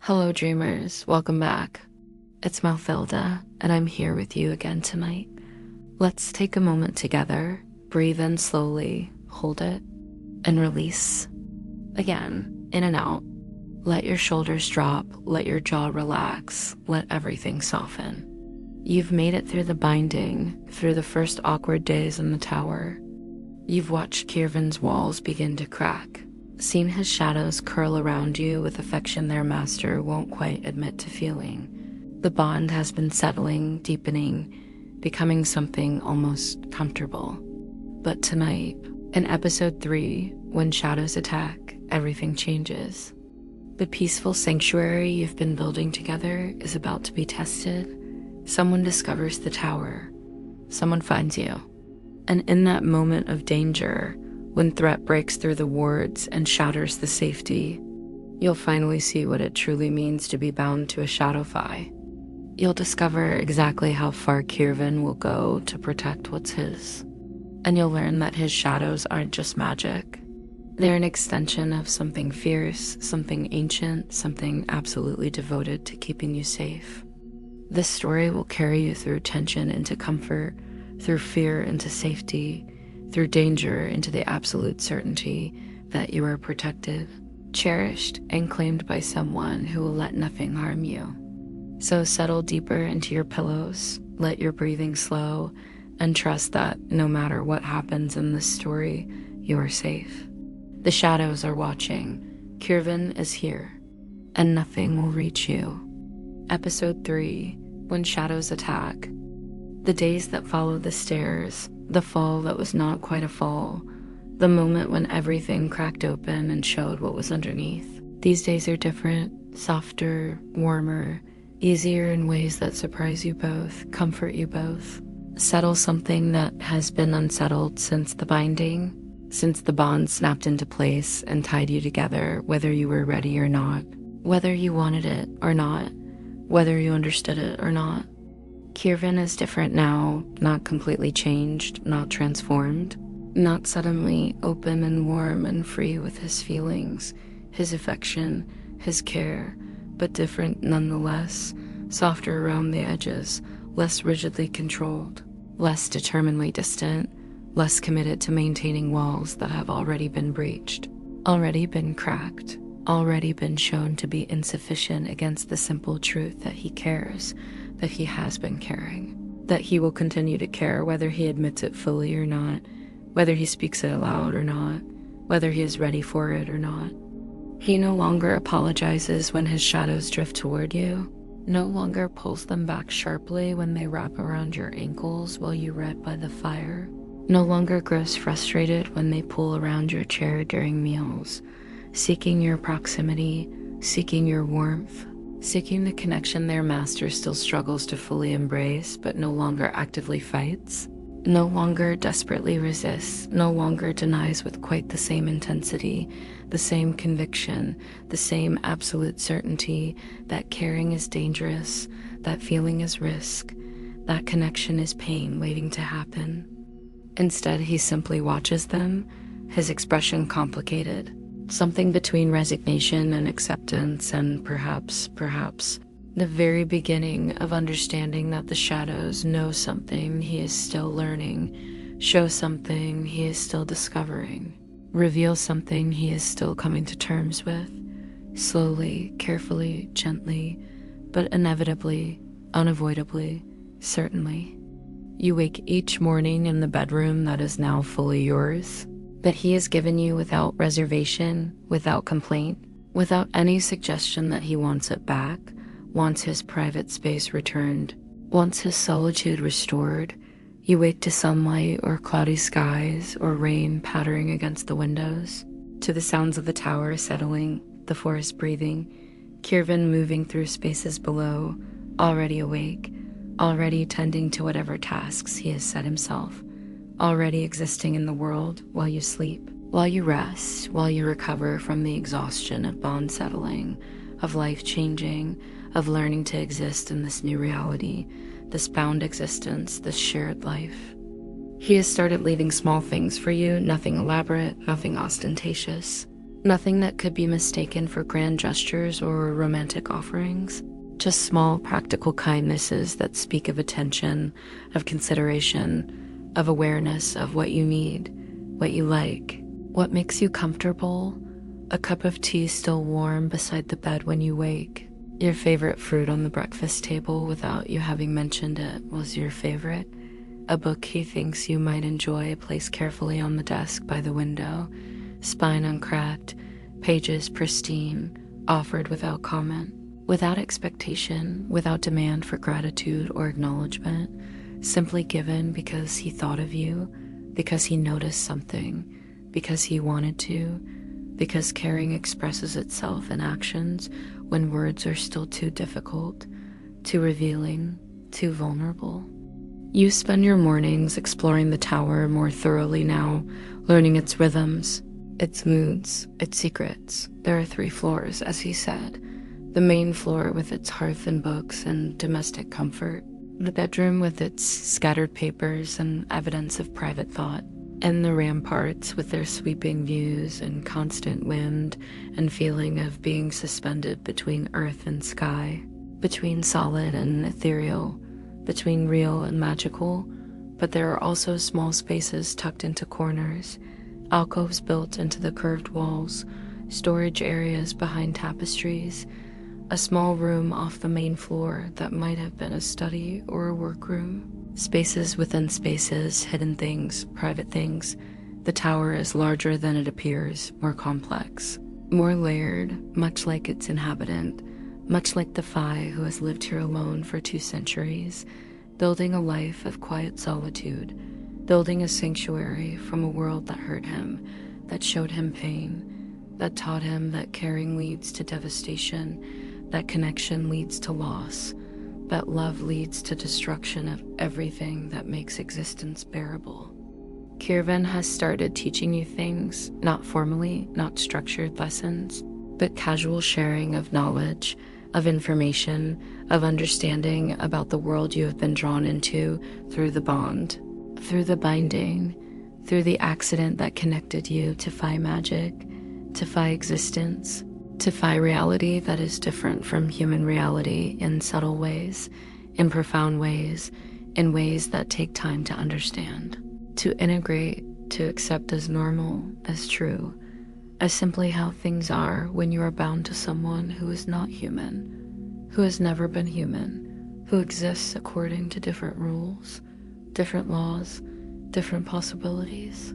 Hello, dreamers. Welcome back. It's Mathilda, and I'm here with you again tonight. Let's take a moment together, breathe in slowly, hold it, and release. Again, in and out. Let your shoulders drop, let your jaw relax, let everything soften. You've made it through the binding, through the first awkward days in the tower. You've watched Kiervan's walls begin to crack, seen his shadows curl around you with affection their master won't quite admit to feeling. The bond has been settling, deepening, becoming something almost comfortable. But tonight, in episode 3, when shadows attack, everything changes. The peaceful sanctuary you've been building together is about to be tested. Someone discovers the tower. Someone finds you. And in that moment of danger, when threat breaks through the wards and shatters the safety, you'll finally see what it truly means to be bound to a shadowfy. You'll discover exactly how far Kiervan will go to protect what's his. And you'll learn that his shadows aren't just magic. They're an extension of something fierce, something ancient, something absolutely devoted to keeping you safe. This story will carry you through tension into comfort, through fear into safety, through danger into the absolute certainty that you are protected, cherished, and claimed by someone who will let nothing harm you. So settle deeper into your pillows, let your breathing slow, and trust that no matter what happens in this story, you are safe. The shadows are watching. Kiervan is here, and nothing will reach you. Episode 3, When Shadows Attack. The days that followed the stairs, the fall that was not quite a fall, the moment when everything cracked open and showed what was underneath. These days are different, softer, warmer, easier in ways that surprise you both, comfort you both, settle something that has been unsettled since the binding, since the bond snapped into place and tied you together, whether you were ready or not, whether you wanted it or not, whether you understood it or not. Kiervan is different now, not completely changed, not transformed, not suddenly open and warm and free with his feelings, his affection, his care, but different nonetheless, softer around the edges, less rigidly controlled, less determinedly distant, less committed to maintaining walls that have already been breached, already been cracked, already been shown to be insufficient against the simple truth that he cares, that he has been caring, that he will continue to care whether he admits it fully or not, whether he speaks it aloud or not, whether he is ready for it or not. He no longer apologizes when his shadows drift toward you, no longer pulls them back sharply when they wrap around your ankles while you ret by the fire, no longer grows frustrated when they pull around your chair during meals, seeking your proximity, seeking your warmth, seeking the connection their master still struggles to fully embrace but no longer actively fights, no longer desperately resists, no longer denies with quite the same intensity, the same conviction, the same absolute certainty that caring is dangerous, that feeling is risk, that connection is pain waiting to happen. Instead, he simply watches them, his expression complicated, something between resignation and acceptance and perhaps, the very beginning of understanding that the shadows know something he is still learning, show something he is still discovering, reveal something he is still coming to terms with, slowly, carefully, gently, but inevitably, unavoidably, certainly. You wake each morning in the bedroom that is now fully yours, that he has given you without reservation, without complaint, without any suggestion that he wants it back, wants his private space returned, wants his solitude restored. You wake to sunlight or cloudy skies or rain pattering against the windows, to the sounds of the tower settling, the forest breathing, Kiervan moving through spaces below, already awake, already tending to whatever tasks he has set himself, already existing in the world while you sleep, while you rest, while you recover from the exhaustion of bond settling, of life changing, of learning to exist in this new reality, this bound existence, this shared life. He has started leaving small things for you, nothing elaborate, nothing ostentatious. Nothing that could be mistaken for grand gestures or romantic offerings. Just small, practical kindnesses that speak of attention, of consideration, of awareness of what you need, what you like, what makes you comfortable. A cup of tea still warm beside the bed when you wake. Your favorite fruit on the breakfast table without you having mentioned it was your favorite. A book he thinks you might enjoy placed carefully on the desk by the window, spine uncracked, pages pristine, offered without comment, without expectation, without demand for gratitude or acknowledgement, simply given because he thought of you, because he noticed something, because he wanted to, because caring expresses itself in actions when words are still too difficult, too revealing, too vulnerable. You spend your mornings exploring the tower more thoroughly now, learning its rhythms, its moods, its secrets. There are 3 floors, as he said. The main floor with its hearth and books and domestic comfort. The bedroom with its scattered papers and evidence of private thought. And the ramparts with their sweeping views and constant wind and feeling of being suspended between earth and sky, between solid and ethereal, between real and magical. But there are also small spaces tucked into corners, alcoves built into the curved walls, storage areas behind tapestries, a small room off the main floor that might have been a study or a workroom. Spaces within spaces, hidden things, private things. The tower is larger than it appears, more complex, more layered, much like its inhabitant, much like the Fae who has lived here alone for 2 centuries, building a life of quiet solitude, building a sanctuary from a world that hurt him, that showed him pain, that taught him that caring leads to devastation, that connection leads to loss, that love leads to destruction of everything that makes existence bearable. Kiervan has started teaching you things, not formally, not structured lessons, but casual sharing of knowledge, of information, of understanding about the world you have been drawn into through the bond, through the binding, through the accident that connected you to Fae magic, to Fae existence, to Fae reality that is different from human reality in subtle ways, in profound ways, in ways that take time to understand, to integrate, to accept as normal, as true, as simply how things are when you are bound to someone who is not human, who has never been human, who exists according to different rules, different laws, different possibilities.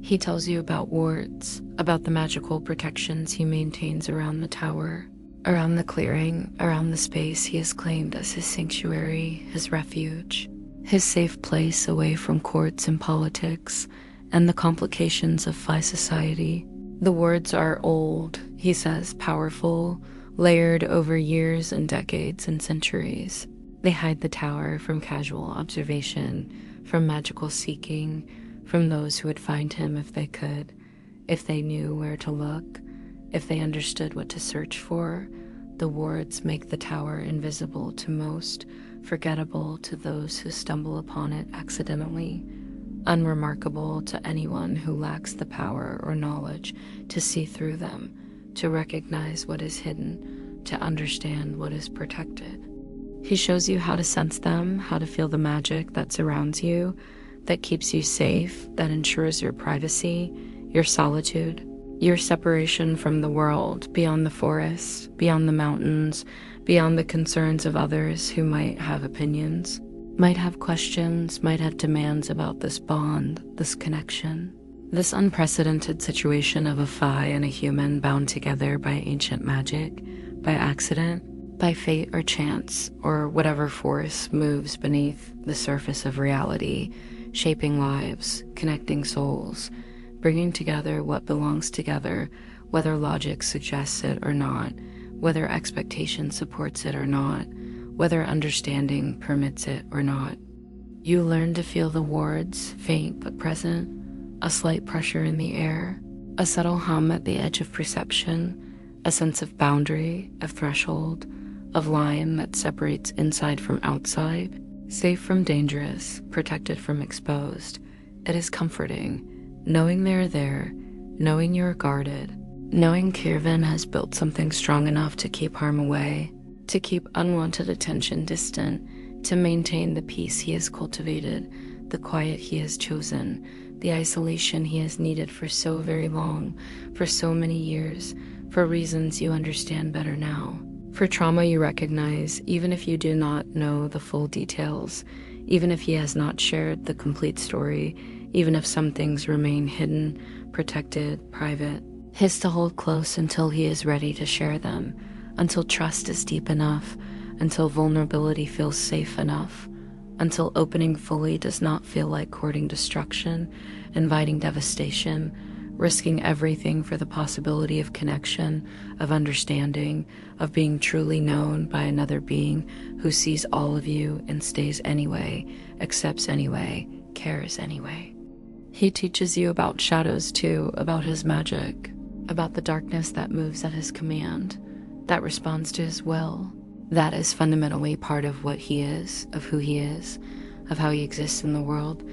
He tells you about wards, about the magical protections he maintains around the tower, around the clearing, around the space he has claimed as his sanctuary, his refuge, his safe place away from courts and politics and the complications of Fae society. The wards are old, he says, powerful, layered over years and decades and centuries. They hide the tower from casual observation, from magical seeking, from those who would find him if they could, if they knew where to look, if they understood what to search for. The wards make the tower invisible to most, forgettable to those who stumble upon it accidentally, unremarkable to anyone who lacks the power or knowledge to see through them, to recognize what is hidden, to understand what is protected. He shows you how to sense them, how to feel the magic that surrounds you, that keeps you safe, that ensures your privacy, your solitude, your separation from the world, beyond the forest, beyond the mountains, beyond the concerns of others who might have opinions, might have questions, might have demands about this bond, this connection, this unprecedented situation of a Fae and a human bound together by ancient magic, by accident, by fate or chance, or whatever force moves beneath the surface of reality, shaping lives, connecting souls, bringing together what belongs together, whether logic suggests it or not, whether expectation supports it or not, whether understanding permits it or not. You learn to feel the wards, faint but present, a slight pressure in the air, a subtle hum at the edge of perception, a sense of boundary, of threshold, of line that separates inside from outside, safe from dangerous, protected from exposed. It is comforting, knowing they are there, knowing you are guarded, knowing Kiervan has built something strong enough to keep harm away, to keep unwanted attention distant, to maintain the peace he has cultivated, the quiet he has chosen, the isolation he has needed for so very long, for so many years, for reasons you understand better now, for trauma you recognize even if you do not know the full details, even if he has not shared the complete story, even if some things remain hidden, protected, private, his to hold close until he is ready to share them, until trust is deep enough, until vulnerability feels safe enough, until opening fully does not feel like courting destruction, inviting devastation, risking everything for the possibility of connection, of understanding, of being truly known by another being who sees all of you and stays anyway, accepts anyway, cares anyway. He teaches you about shadows too, about his magic, about the darkness that moves at his command, that responds to his will. That is fundamentally part of what he is, of who he is, of how he exists in the world.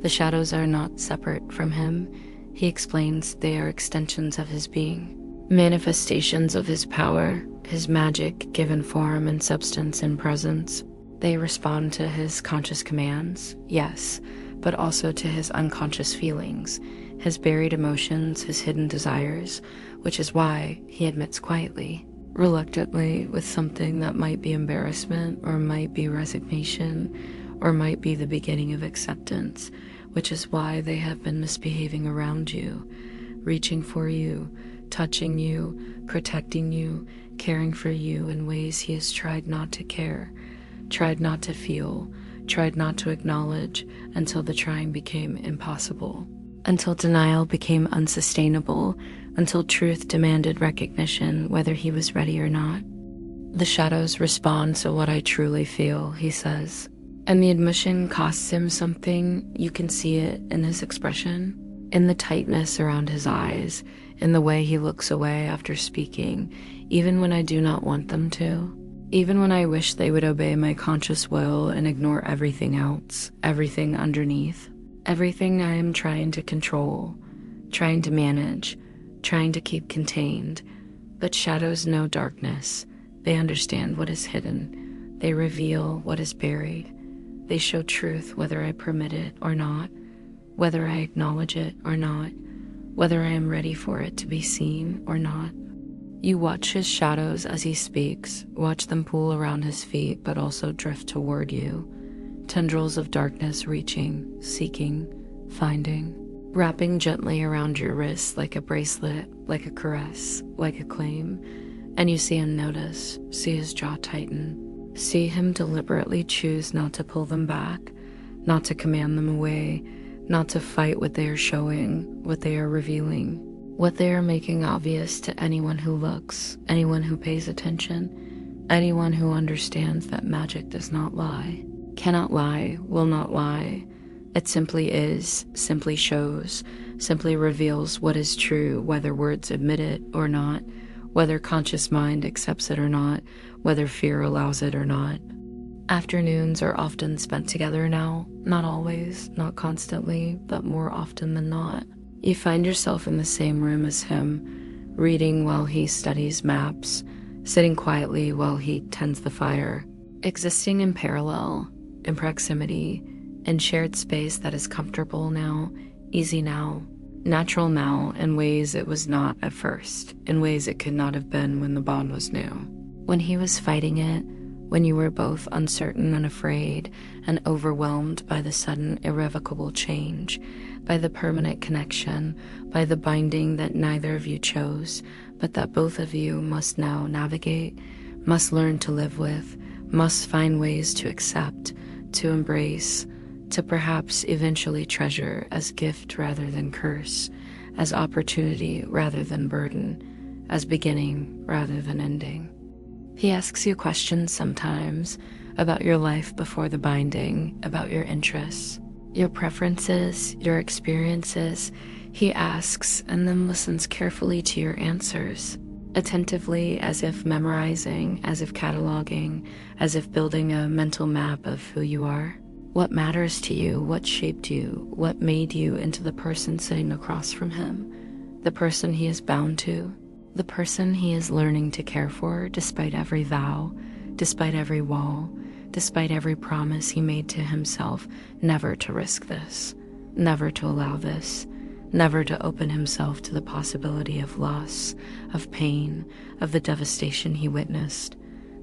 The shadows are not separate from him. He explains they are extensions of his being, manifestations of his power, his magic given form and substance and presence. They respond to his conscious commands, yes, but also to his unconscious feelings, his buried emotions, his hidden desires, which is why he admits quietly, reluctantly, with something that might be embarrassment or might be resignation or might be the beginning of acceptance, which is why they have been misbehaving around you, reaching for you, touching you, protecting you, caring for you in ways he has tried not to care, tried not to feel, tried not to acknowledge until the trying became impossible, until denial became unsustainable, until truth demanded recognition whether he was ready or not. The shadows respond to what I truly feel, he says. And the admission costs him something. You can see it in his expression, in the tightness around his eyes, in the way he looks away after speaking, even when I do not want them to, even when I wish they would obey my conscious will and ignore everything else, everything underneath, everything I am trying to control, trying to manage, trying to keep contained. But shadows know darkness. They understand what is hidden. They reveal what is buried. They show truth whether I permit it or not, whether I acknowledge it or not, whether I am ready for it to be seen or not. You watch his shadows as he speaks, watch them pool around his feet but also drift toward you, tendrils of darkness reaching, seeking, finding, wrapping gently around your wrist like a bracelet, like a caress, like a claim, and you see him notice, see his jaw tighten, see him deliberately choose not to pull them back, not to command them away, not to fight what they are showing, what they are revealing, what they are making obvious to anyone who looks, anyone who pays attention, anyone who understands that magic does not lie, cannot lie, will not lie. It simply is, simply shows, simply reveals what is true, whether words admit it or not, whether conscious mind accepts it or not, whether fear allows it or not. Afternoons are often spent together now, not always, not constantly, but more often than not. You find yourself in the same room as him, reading while he studies maps, sitting quietly while he tends the fire, existing in parallel, in proximity, in shared space that is comfortable now, easy now, natural now in ways it was not at first, in ways it could not have been when the bond was new. When he was fighting it, when you were both uncertain and afraid and overwhelmed by the sudden irrevocable change, by the permanent connection, by the binding that neither of you chose, but that both of you must now navigate, must learn to live with, must find ways to accept, to embrace, to perhaps eventually treasure as gift rather than curse, as opportunity rather than burden, as beginning rather than ending. He asks you questions sometimes about your life before the binding, about your interests, your preferences, your experiences. He asks and then listens carefully to your answers, attentively, as if memorizing, as if cataloging, as if building a mental map of who you are. What matters to you, what shaped you, what made you into the person sitting across from him, the person he is bound to, the person he is learning to care for despite every vow, despite every wall, despite every promise he made to himself never to risk this, never to allow this, never to open himself to the possibility of loss, of pain, of the devastation he witnessed,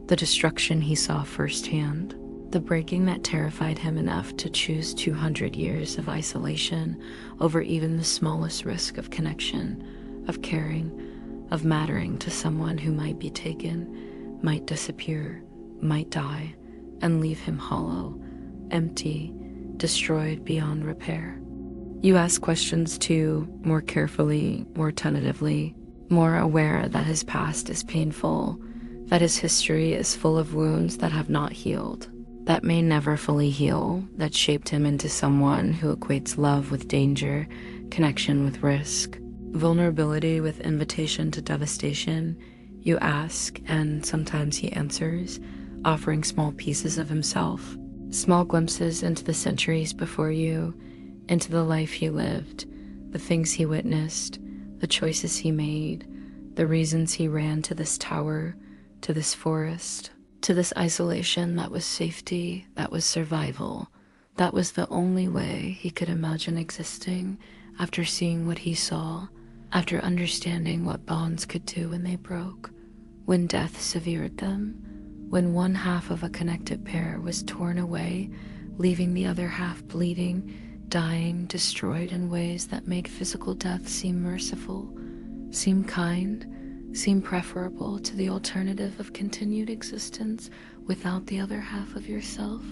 the destruction he saw firsthand, the breaking that terrified him enough to choose 200 years of isolation over even the smallest risk of connection, of caring, of mattering to someone who might be taken, might disappear, might die, and leave him hollow, empty, destroyed beyond repair. You ask questions too, more carefully, more tentatively, more aware that his past is painful, that his history is full of wounds that have not healed, that may never fully heal, that shaped him into someone who equates love with danger, connection with risk, vulnerability with invitation to devastation. You ask, and sometimes he answers, offering small pieces of himself, small glimpses into the centuries before you, into the life he lived, the things he witnessed, the choices he made, the reasons he ran to this tower, to this forest, to this isolation that was safety, that was survival, that was the only way he could imagine existing after seeing what he saw, after understanding what bonds could do when they broke, when death severed them, when one half of a connected pair was torn away, leaving the other half bleeding, dying, destroyed in ways that made physical death seem merciful, seem kind, seem preferable to the alternative of continued existence without the other half of yourself,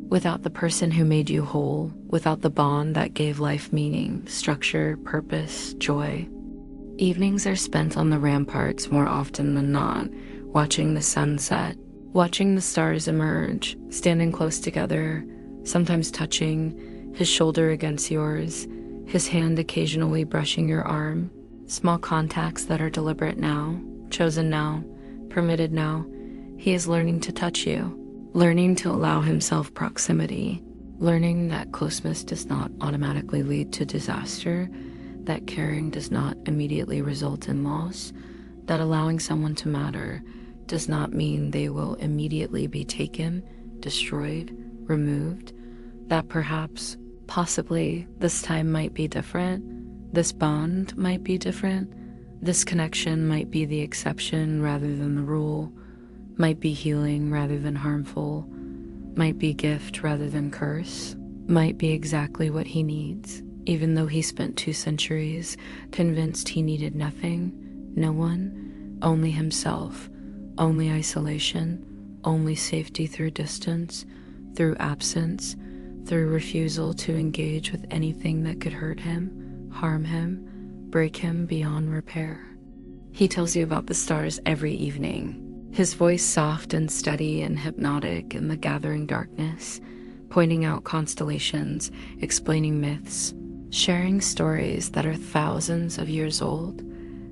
without the person who made you whole, without the bond that gave life meaning, structure, purpose, joy. Evenings are spent on the ramparts more often than not, watching the sunset, watching the stars emerge, standing close together, sometimes touching, his shoulder against yours, his hand occasionally brushing your arm, small contacts that are deliberate now, chosen now, permitted now. He is learning to touch you, learning to allow himself proximity, learning that closeness does not automatically lead to disaster, that caring does not immediately result in loss, that allowing someone to matter does not mean they will immediately be taken, destroyed, removed, that perhaps, possibly, this time might be different, this bond might be different, this connection might be the exception rather than the rule, might be healing rather than harmful, might be gift rather than curse, might be exactly what he needs, even though he spent 2 centuries convinced he needed nothing, no one, only himself, only isolation, only safety through distance, through absence, through refusal to engage with anything that could hurt him, harm him, break him beyond repair. He tells you about the stars every evening, his voice soft and steady and hypnotic in the gathering darkness, pointing out constellations, explaining myths, sharing stories that are thousands of years old,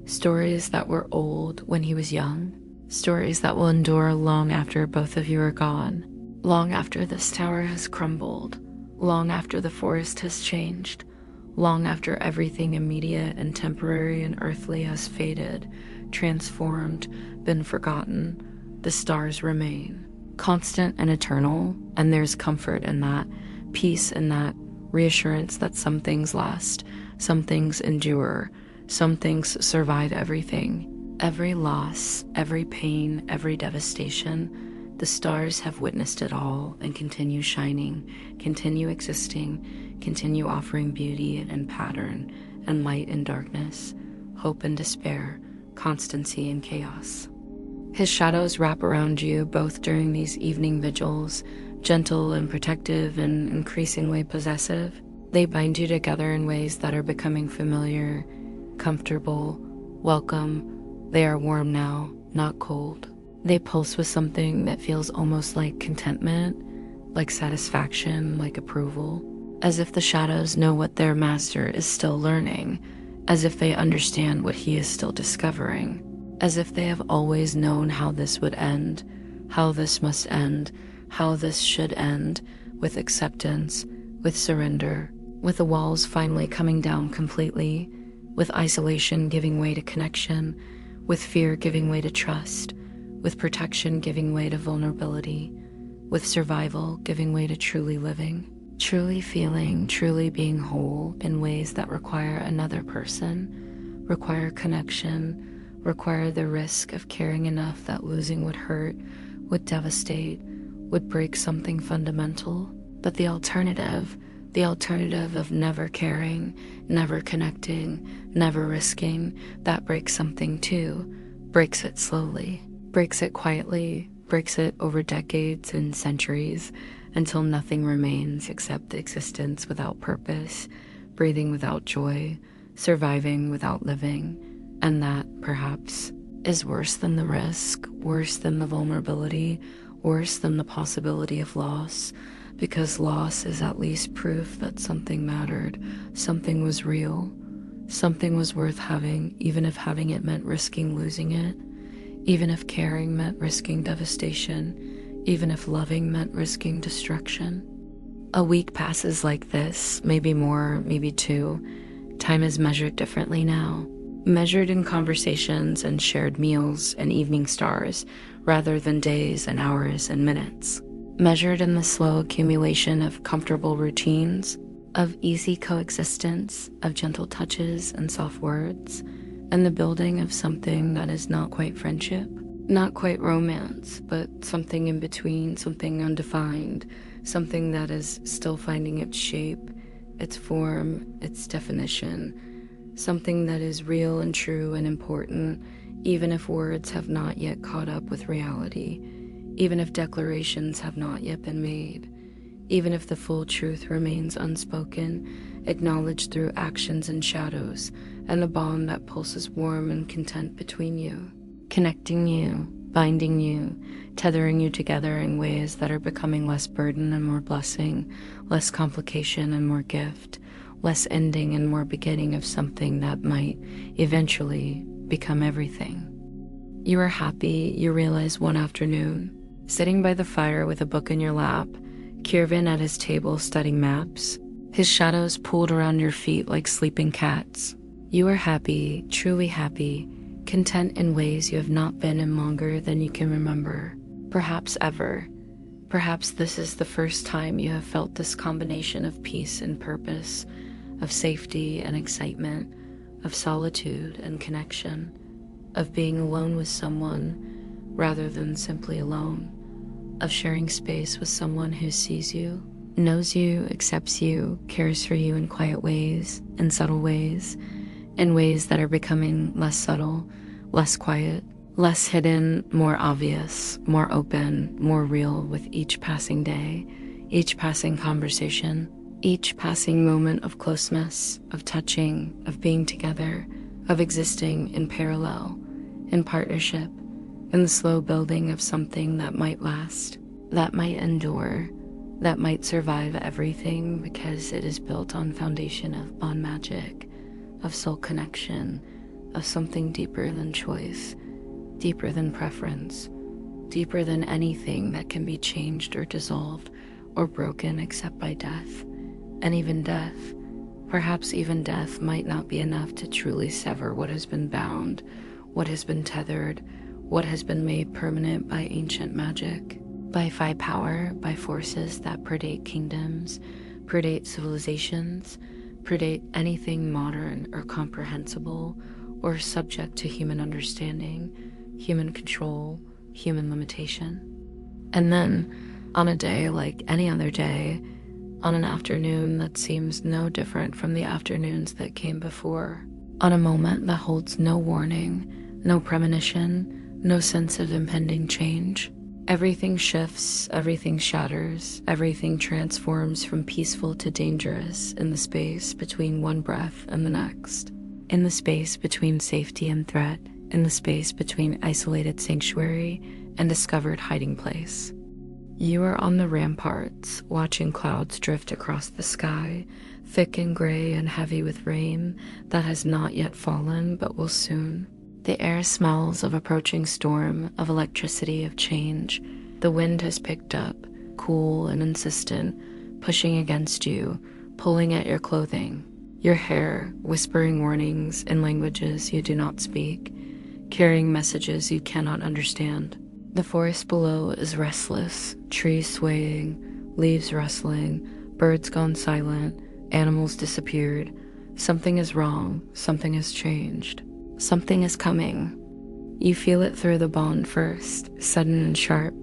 stories that were old when he was young, stories that will endure long after both of you are gone, long after this tower has crumbled, long after the forest has changed, long after everything immediate and temporary and earthly has faded, transformed, been forgotten. The stars remain, constant and eternal, and there's comfort in that, peace in that, reassurance that some things last, some things endure, some things survive everything, every loss, every pain, every devastation. The stars have witnessed it all and continue shining, continue existing, continue offering beauty and pattern and light and darkness, hope and despair, constancy and chaos. His shadows wrap around you both during these evening vigils, gentle and protective and increasingly possessive. They bind you together in ways that are becoming familiar, comfortable, welcome. They are warm now, not cold. They pulse with something that feels almost like contentment, like satisfaction, like approval, as if the shadows know what their master is still learning, as if they understand what he is still discovering, as if they have always known how this would end, how this must end, how this should end, with acceptance, with surrender, with the walls finally coming down completely, with isolation giving way to connection, with fear giving way to trust, with protection giving way to vulnerability, with survival giving way to truly living, truly feeling, truly being whole in ways that require another person, require connection, require the risk of caring enough that losing would hurt, would devastate, would break something fundamental. But the alternative of never caring, never connecting, never risking, that breaks something too, breaks it slowly, breaks it quietly, breaks it over decades and centuries until nothing remains except existence without purpose, breathing without joy, surviving without living. And that, perhaps, is worse than the risk, worse than the vulnerability, worse than the possibility of loss, because loss is at least proof that something mattered, something was real, something was worth having, even if having it meant risking losing it, even if caring meant risking devastation, even if loving meant risking destruction. A week passes like this, maybe more, maybe two. Time is measured differently now. Measured in conversations and shared meals and evening stars, rather than days and hours and minutes. Measured in the slow accumulation of comfortable routines, of easy coexistence, of gentle touches and soft words, and the building of something that is not quite friendship, not quite romance, but something in between, something undefined, something that is still finding its shape, its form, its definition, something that is real and true and important, even if words have not yet caught up with reality, even if declarations have not yet been made, even if the full truth remains unspoken, acknowledged through actions and shadows, and a bond that pulses warm and content between you, connecting you, binding you, tethering you together in ways that are becoming less burden and more blessing, less complication and more gift, less ending and more beginning of something that might eventually become everything. You are happy, you realize one afternoon, sitting by the fire with a book in your lap, Kiervan at his table studying maps, his shadows pulled around your feet like sleeping cats. You are happy, truly happy, content in ways you have not been in longer than you can remember, perhaps ever. Perhaps this is the first time you have felt this combination of peace and purpose, of safety and excitement, of solitude and connection, of being alone with someone rather than simply alone, of sharing space with someone who sees you, knows you, accepts you, cares for you in quiet ways, in subtle ways, in ways that are becoming less subtle, less quiet, less hidden, more obvious, more open, more real with each passing day, each passing conversation, each passing moment of closeness, of touching, of being together, of existing in parallel, in partnership, in the slow building of something that might last, that might endure, that might survive everything because it is built on foundation of bond magic, of soul connection, of something deeper than choice, deeper than preference, deeper than anything that can be changed or dissolved or broken except by death. And even death, perhaps even death, might not be enough to truly sever what has been bound, what has been tethered, what has been made permanent by ancient magic, by phi power, by forces that predate kingdoms, predate civilizations, predate anything modern or comprehensible or subject to human understanding, human control, human limitation. And then, on a day like any other day, on an afternoon that seems no different from the afternoons that came before, on a moment that holds no warning, no premonition, no sense of impending change, everything shifts, everything shatters, everything transforms from peaceful to dangerous in the space between one breath and the next, in the space between safety and threat, in the space between isolated sanctuary and discovered hiding place. You are on the ramparts, watching clouds drift across the sky, thick and gray and heavy with rain that has not yet fallen but will soon. The air smells of approaching storm, of electricity, of change. The wind has picked up, cool and insistent, pushing against you, pulling at your clothing. your hair whispering warnings in languages you do not speak, carrying messages you cannot understand. The forest below is restless, trees swaying, leaves rustling, birds gone silent, animals disappeared. Something is wrong, something has changed. Something is coming. You feel it through the bond first, sudden and sharp.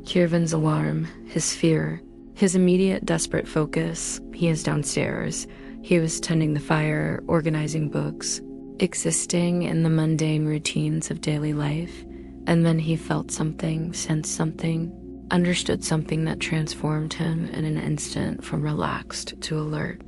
Kiervan's alarm, his fear, his immediate desperate focus. He is downstairs. He was tending the fire, organizing books, existing in the mundane routines of daily life. And then he felt something, sensed something, understood something that transformed him in an instant from relaxed to alert,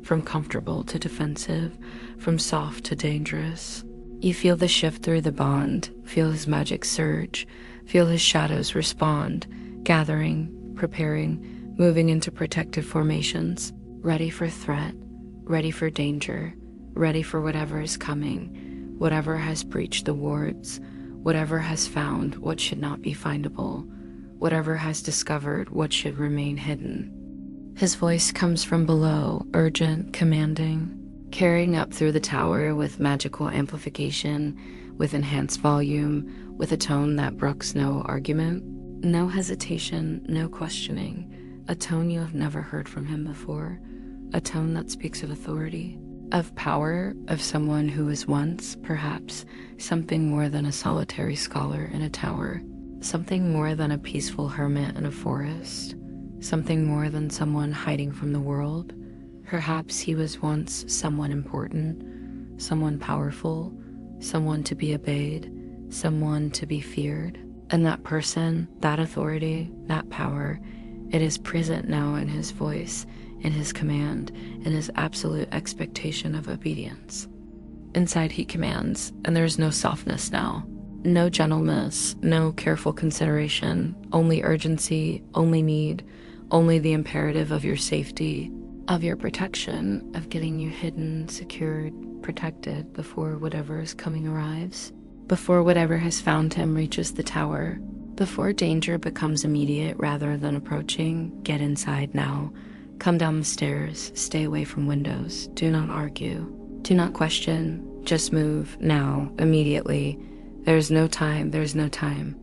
from comfortable to defensive, from soft to dangerous. You feel the shift through the bond, feel his magic surge, feel his shadows respond, gathering, preparing, moving into protective formations, ready for threat, ready for danger, ready for whatever is coming, whatever has breached the wards, whatever has found what should not be findable, whatever has discovered what should remain hidden. His voice comes from below, urgent, commanding, carrying up through the tower with magical amplification, with enhanced volume, with a tone that brooks no argument, no hesitation, no questioning, a tone you have never heard from him before, a tone that speaks of authority, of power, of someone who was once, perhaps, something more than a solitary scholar in a tower, something more than a peaceful hermit in a forest, something more than someone hiding from the world. Perhaps he was once someone important, someone powerful, someone to be obeyed, someone to be feared. And that person, that authority, that power, it is present now in his voice, in his command, in his absolute expectation of obedience. Inside he commands, and there is no softness now. No gentleness, no careful consideration, only urgency, only need, only the imperative of your safety, of your protection, of getting you hidden, secured, protected before whatever is coming arrives, before whatever has found him reaches the tower, before danger becomes immediate rather than approaching. Get inside now. Come down the stairs, stay away from windows, do not argue, do not question, just move, now, immediately. There's no time, there's no time.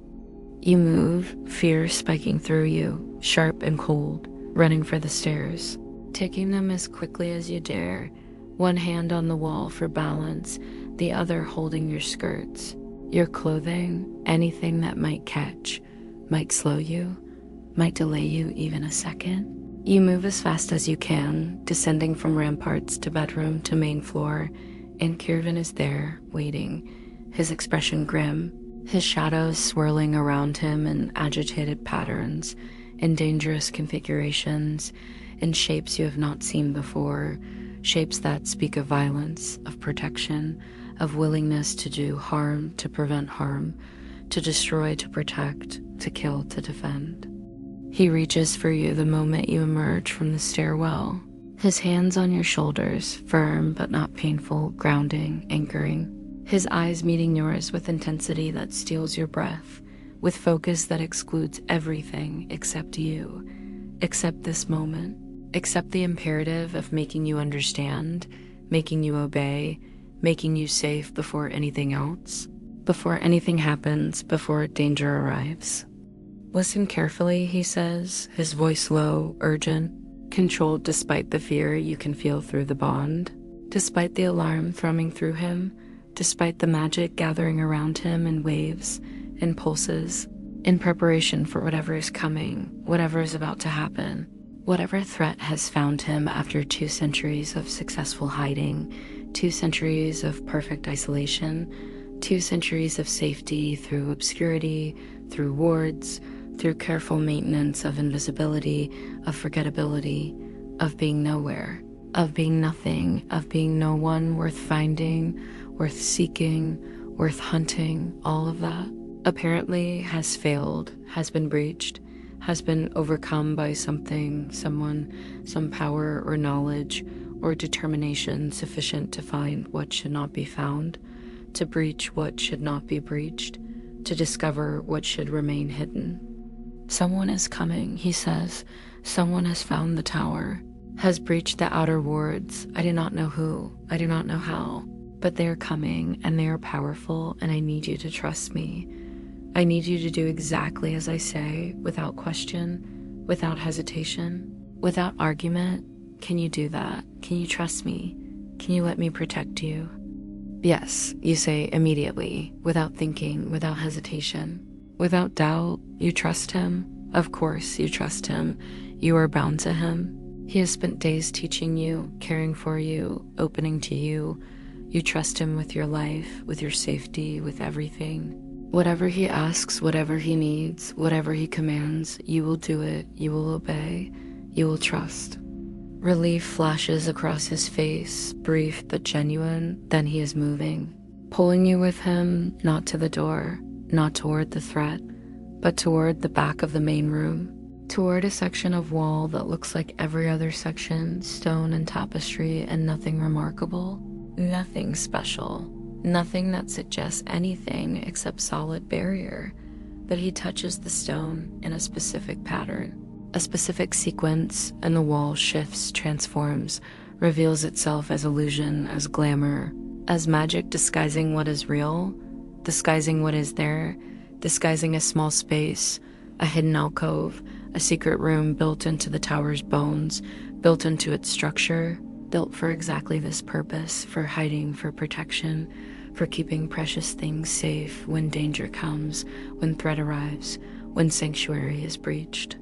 You move, fear spiking through you, sharp and cold, running for the stairs, taking them as quickly as you dare, one hand on the wall for balance, the other holding your skirts, your clothing, anything that might catch, might slow you, might delay you even a second. You move as fast as you can, descending from ramparts to bedroom to main floor, and Kiervan is there, waiting, his expression grim, his shadows swirling around him in agitated patterns, in dangerous configurations, in shapes you have not seen before, shapes that speak of violence, of protection, of willingness to do harm, to prevent harm, to destroy, to protect, to kill, to defend. He reaches for you the moment you emerge from the stairwell, his hands on your shoulders, firm but not painful, grounding, anchoring, his eyes meeting yours with intensity that steals your breath, with focus that excludes everything except you, except this moment, except the imperative of making you understand, making you obey, making you safe before anything else, before anything happens, before danger arrives. Listen carefully, he says, his voice low, urgent, controlled despite the fear you can feel through the bond, despite the alarm thrumming through him, despite the magic gathering around him in waves, in pulses, in preparation for whatever is coming, whatever is about to happen, whatever threat has found him after 2 centuries of successful hiding, 2 centuries of perfect isolation, 2 centuries of safety through obscurity, through wards, through careful maintenance of invisibility, of forgettability, of being nowhere, of being nothing, of being no one worth finding, worth seeking, worth hunting. All of that apparently has failed, has been breached, has been overcome by something, someone, some power or knowledge or determination sufficient to find what should not be found, to breach what should not be breached, to discover what should remain hidden. Someone is coming, he says. Someone has found the tower. has breached the outer wards. I do not know who, I do not know how, but they are coming and they are powerful, and I need you to trust me. I need you to do exactly as I say, without question, without hesitation, without argument. Can you do that? Can you trust me? Can you let me protect you? Yes, you say immediately, without thinking, without hesitation, without doubt. You trust him. Of course you trust him. You are bound to him. He has spent days teaching you, caring for you, opening to you. You trust him with your life, with your safety, with everything. Whatever he asks, whatever he needs, whatever he commands, you will do it, you will obey, you will trust. Relief flashes across his face, brief but genuine. Then he is moving, pulling you with him, not to the door, not toward the threat, but toward the back of the main room, toward a section of wall that looks like every other section, stone and tapestry, and nothing remarkable, nothing special, nothing that suggests anything except solid barrier. But he touches the stone in a specific pattern, a specific sequence, and the wall shifts, transforms, reveals itself as illusion, as glamour, as magic disguising what is real, disguising what is there, disguising a small space, a hidden alcove, a secret room built into the tower's bones, built into its structure, built for exactly this purpose, for hiding, for protection, for keeping precious things safe when danger comes, when threat arrives, when sanctuary is breached.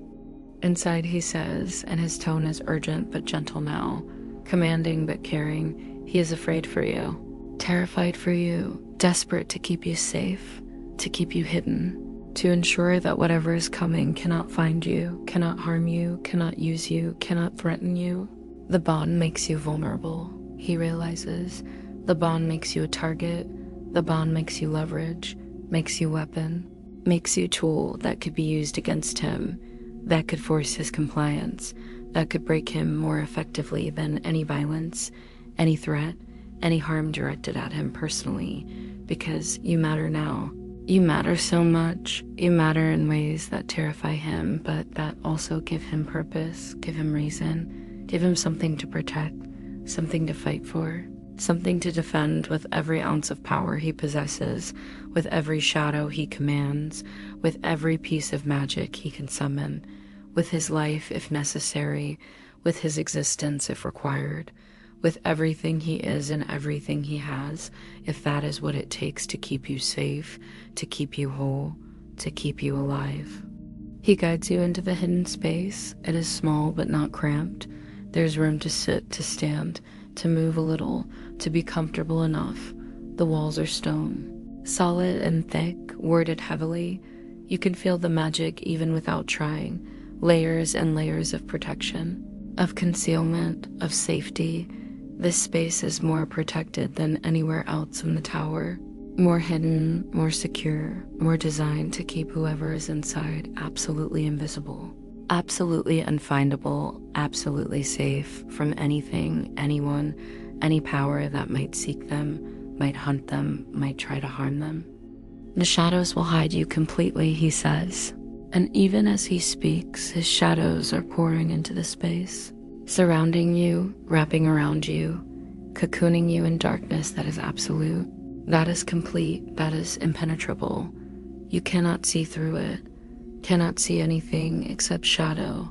Inside, he says, and his tone is urgent but gentle now, commanding but caring, he is afraid for you, terrified for you, desperate to keep you safe, to keep you hidden, to ensure that whatever is coming cannot find you, cannot harm you, cannot use you, cannot threaten you. The bond makes you vulnerable, he realizes. The bond makes you a target. The bond makes you leverage, makes you weapon, makes you tool that could be used against him, that could force his compliance, that could break him more effectively than any violence, any threat, any harm directed at him personally, because you matter now. You matter so much. You matter in ways that terrify him, but that also give him purpose, give him reason, give him something to protect, something to fight for, something to defend with every ounce of power he possesses, with every shadow he commands, with every piece of magic he can summon, with his life if necessary, with his existence if required, with everything he is and everything he has, if that is what it takes to keep you safe, to keep you whole, to keep you alive. He guides you into the hidden space. It is small but not cramped. There's room to sit, to stand, to move a little, to be comfortable enough. The walls are stone, solid and thick, worded heavily. You can feel the magic even without trying. Layers and layers of protection, of concealment, of safety. This space is more protected than anywhere else in the tower. More hidden, more secure, more designed to keep whoever is inside absolutely invisible, absolutely unfindable, absolutely safe from anything, anyone, any power that might seek them, might hunt them, might try to harm them. The shadows will hide you completely, he says. And even as he speaks, his shadows are pouring into the space, surrounding you, wrapping around you, cocooning you in darkness that is absolute, that is complete, that is impenetrable. You cannot see through it, cannot see anything except shadow,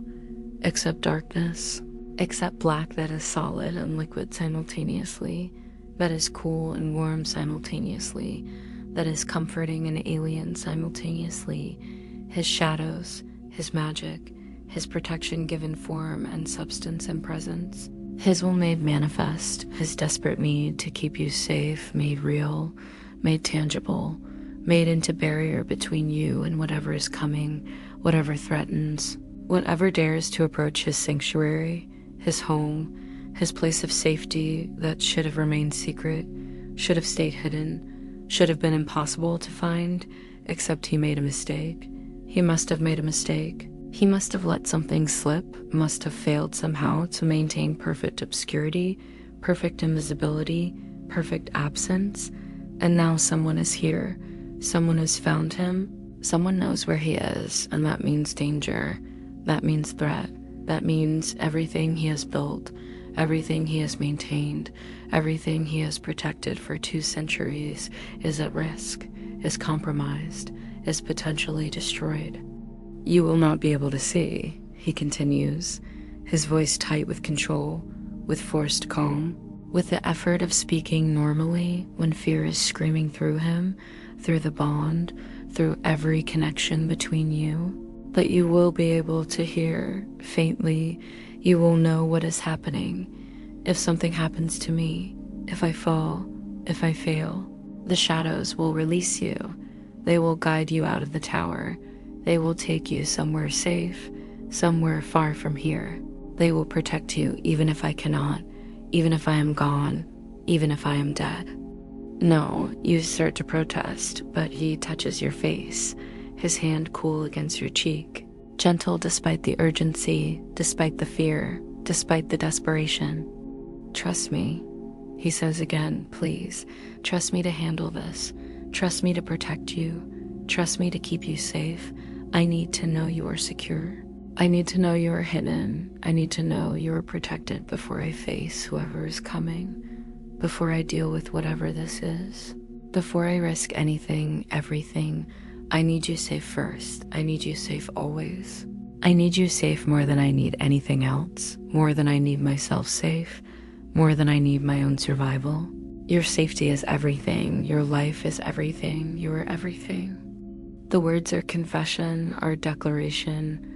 except darkness, except black that is solid and liquid simultaneously, that is cool and warm simultaneously, that is comforting and alien simultaneously. His shadows, his magic, his protection given form and substance and presence. His will made manifest, his desperate need to keep you safe, made real, made tangible, made into barrier between you and whatever is coming, whatever threatens, whatever dares to approach his sanctuary, his home, his place of safety that should have remained secret, should have stayed hidden, should have been impossible to find, except he made a mistake. He must have made a mistake. He must have let something slip, must have failed somehow to maintain perfect obscurity, perfect invisibility, perfect absence. And now someone is here. Someone has found him. Someone knows where he is, and that means danger. That means threat. That means everything he has built, everything he has maintained, everything he has protected for 2 centuries is at risk, is compromised, is potentially destroyed. You will not be able to see, he continues, his voice tight with control, with forced calm, with the effort of speaking normally when fear is screaming through him, through the bond, through every connection between you. But you will be able to hear, faintly, you will know what is happening. If something happens to me, if I fall, if I fail, the shadows will release you. They will guide you out of the tower. They will take you somewhere safe, somewhere far from here. They will protect you even if I cannot, even if I am gone, even if I am dead. No, you start to protest, but he touches your face, his hand cool against your cheek, gentle despite the urgency, despite the fear, despite the desperation. Trust me, he says again, please. Trust me to handle this. Trust me to protect you. Trust me to keep you safe. I need to know you are secure. I need to know you are hidden. I need to know you are protected before I face whoever is coming, before I deal with whatever this is, before I risk anything, everything. I need you safe first. I need you safe always. I need you safe more than I need anything else, more than I need myself safe, more than I need my own survival. Your safety is everything. Your life is everything. You are everything. The words are confession, our declaration,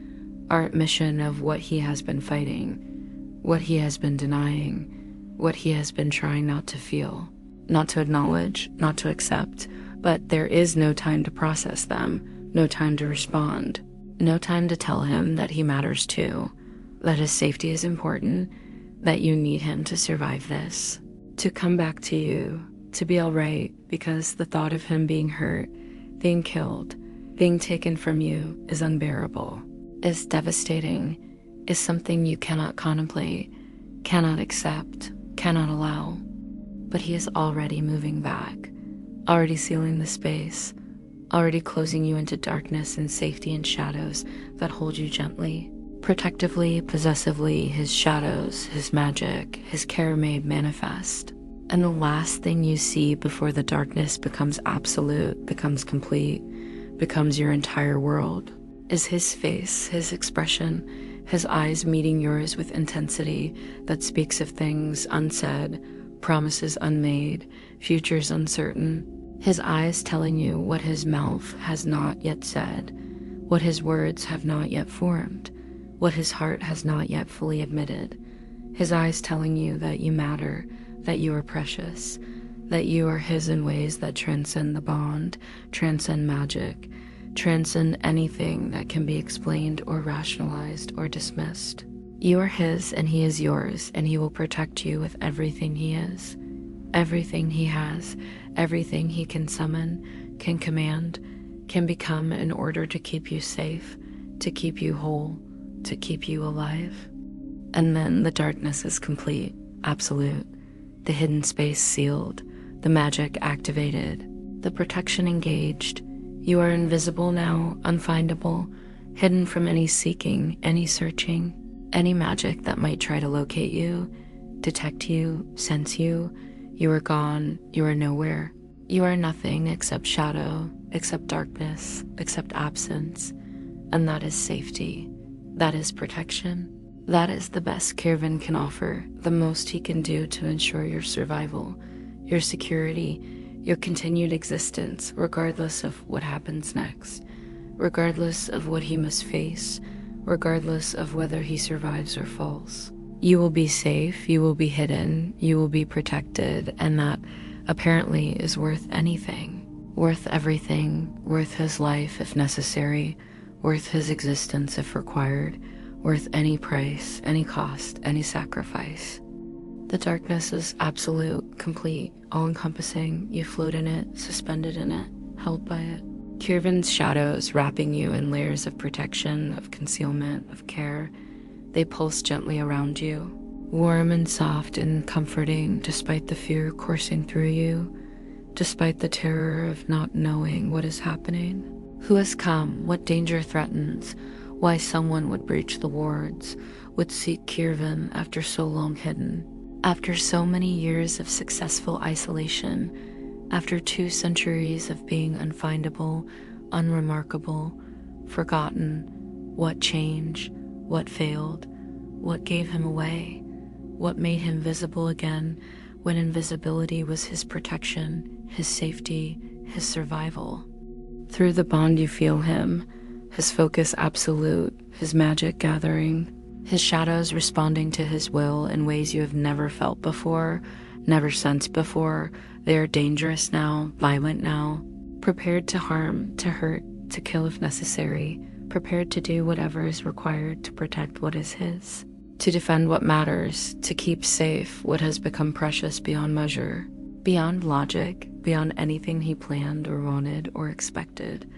our admission of what he has been fighting, what he has been denying, what he has been trying not to feel, not to acknowledge, not to accept. But there is no time to process them, no time to respond, no time to tell him that he matters too, that his safety is important, that you need him to survive this, to come back to you, to be all right, because the thought of him being hurt, being killed, being taken from you is unbearable, is devastating, is something you cannot contemplate, cannot accept, cannot allow. But he is already moving back, already sealing the space, already closing you into darkness and safety and shadows that hold you gently. Protectively, possessively, his shadows, his magic, his care made manifest. And the last thing you see before the darkness becomes absolute, becomes complete, becomes your entire world, is his face, his expression, his eyes meeting yours with intensity that speaks of things unsaid, promises unmade, futures uncertain. His eyes telling you what his mouth has not yet said, what his words have not yet formed, what his heart has not yet fully admitted. His eyes telling you that you matter, that you are precious, that you are his in ways that transcend the bond, transcend magic, transcend anything that can be explained or rationalized or dismissed. You are his and he is yours, and he will protect you with everything he is, everything he has, everything he can summon, can command, can become in order to keep you safe, to keep you whole, to keep you alive. And then the darkness is complete, absolute, the hidden space sealed, the magic activated, the protection engaged. You are invisible now, unfindable, hidden from any seeking, any searching, any magic that might try to locate you, detect you, sense you. You are gone, you are nowhere. You are nothing except shadow, except darkness, except absence. And that is safety. That is protection. That is the best Kiervan can offer, the most he can do to ensure your survival, your security, your continued existence, regardless of what happens next, regardless of what he must face, regardless of whether he survives or falls. You will be safe, you will be hidden, you will be protected, and that apparently is worth anything, worth everything, worth his life if necessary, worth his existence if required, worth any price, any cost, any sacrifice. The darkness is absolute, complete, all-encompassing. You float in it, suspended in it, held by it. Kiervan's shadows wrapping you in layers of protection, of concealment, of care. They pulse gently around you, warm and soft and comforting despite the fear coursing through you, despite the terror of not knowing what is happening. Who has come? What danger threatens? why someone would breach the wards, would seek Kiervan after so long hidden, after so many years of successful isolation, after 2 centuries of being unfindable, unremarkable, forgotten. What changed? What failed? What gave him away? What made him visible again when invisibility was his protection, his safety, his survival? Through the bond you feel him, his focus absolute, his magic gathering, his shadows responding to his will in ways you have never felt before, never sensed before. They are dangerous now, violent now, prepared to harm, to hurt, to kill if necessary, prepared to do whatever is required to protect what is his, to defend what matters, to keep safe what has become precious beyond measure, beyond logic, beyond anything he planned or wanted or expected.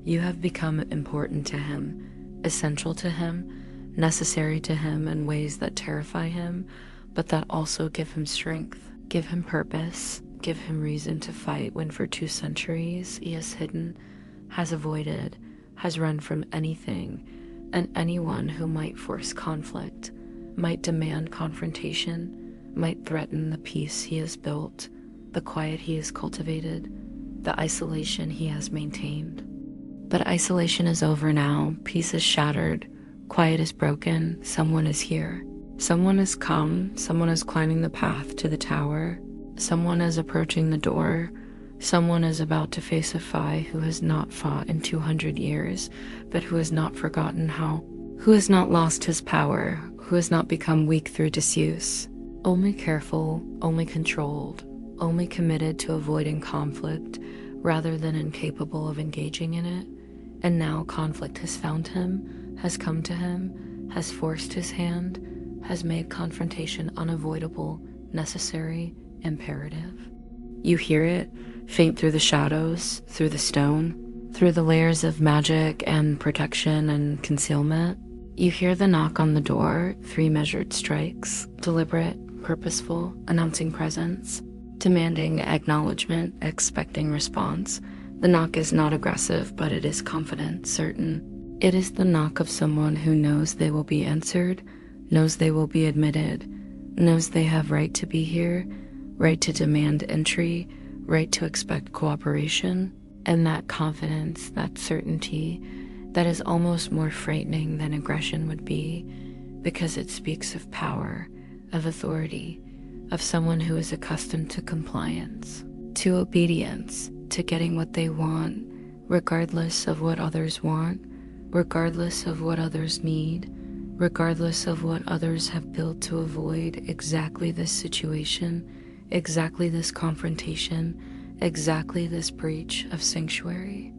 You have become important to him, essential to him, necessary to him in ways that terrify him, but that also give him strength, give him purpose, give him reason to fight when for 2 centuries he has hidden, has avoided, has run from anything and anyone who might force conflict, might demand confrontation, might threaten the peace he has built, the quiet he has cultivated, the isolation he has maintained. But isolation is over now, peace is shattered, quiet is broken, someone is here. Someone has come, someone is climbing the path to the tower, someone is approaching the door, someone is about to face a foe who has not fought in 200 years, but who has not forgotten how, who has not lost his power, who has not become weak through disuse. Only careful, only controlled, only committed to avoiding conflict rather than incapable of engaging in it. And now conflict has found him, has come to him, has forced his hand, has made confrontation unavoidable, necessary, imperative. You hear it, faint through the shadows, through the stone, through the layers of magic and protection and concealment. You hear the knock on the door, 3 measured strikes, deliberate, purposeful, announcing presence, demanding acknowledgement, expecting response. The knock is not aggressive, but it is confident, certain. It is the knock of someone who knows they will be answered, knows they will be admitted, knows they have right to be here, right to demand entry, right to expect cooperation. And that confidence, that certainty, that is almost more frightening than aggression would be, because it speaks of power, of authority, of someone who is accustomed to compliance, to obedience, to getting what they want, regardless of what others want, regardless of what others need, regardless of what others have built to avoid exactly this situation, exactly this confrontation, exactly this breach of sanctuary.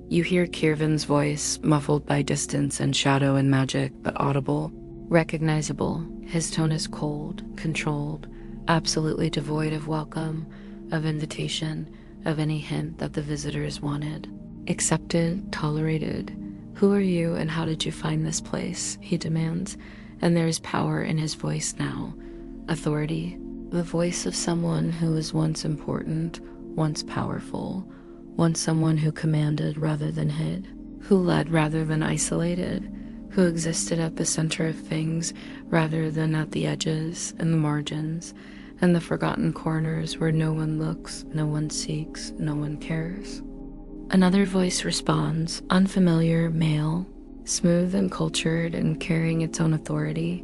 You hear Kiervan's voice, muffled by distance and shadow and magic, but audible, recognizable. His tone is cold, controlled, absolutely devoid of welcome, of invitation, of any hint that the visitors wanted. Accepted, tolerated. Who are you and how did you find this place? He demands, and there is power in his voice now. Authority. The voice of someone who was once important, once powerful, once someone who commanded rather than hid, who led rather than isolated, who existed at the center of things rather than at the edges and the margins and the forgotten corners where no one looks, no one seeks, no one cares. Another voice responds, unfamiliar, male, smooth and cultured and carrying its own authority,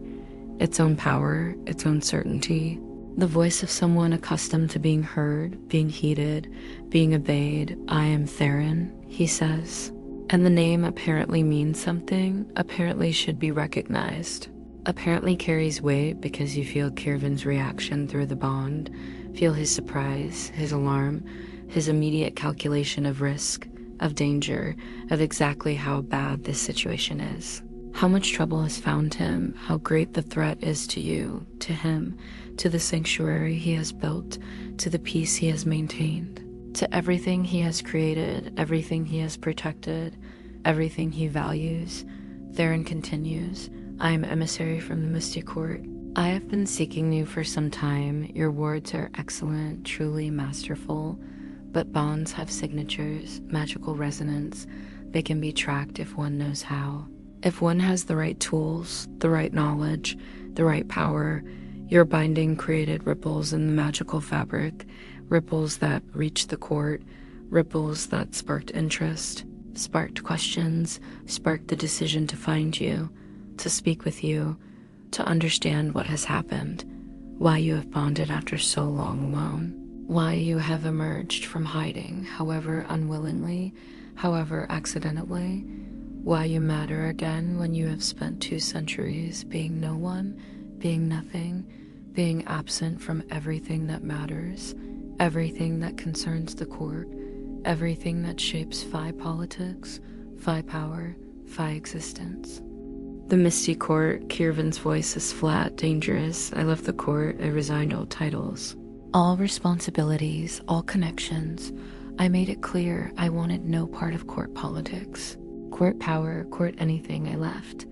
its own power, its own certainty. The voice of someone accustomed to being heard, being heeded, being obeyed. I am Theron, he says. And the name apparently means something, apparently should be recognized, apparently carries weight because you feel Kiervan's reaction through the bond, feel his surprise, his alarm, his immediate calculation of risk, of danger, of exactly how bad this situation is. How much trouble has found him, how great the threat is to you, to him, to the sanctuary he has built, to the peace he has maintained, to everything he has created, everything he has protected, everything he values. Theron continues, I am emissary from the Misty Court. I have been seeking you for some time. Your words are excellent, truly masterful, but bonds have signatures, magical resonance. They can be tracked if one knows how. If one has the right tools, the right knowledge, the right power, your binding created ripples in the magical fabric, ripples that reached the court, ripples that sparked interest, sparked questions, sparked the decision to find you, to speak with you, to understand what has happened, why you have bonded after so long alone, why you have emerged from hiding, however unwillingly, however accidentally, why you matter again when you have spent 2 centuries being no one, being nothing, being absent from everything that matters, everything that concerns the court, everything that shapes Phi politics, Phi power, Phi existence. The misty court, Kiervan's voice is flat, dangerous. I left the court, I resigned all titles. All responsibilities, all connections. I made it clear I wanted no part of court politics. Court power, court anything, I left.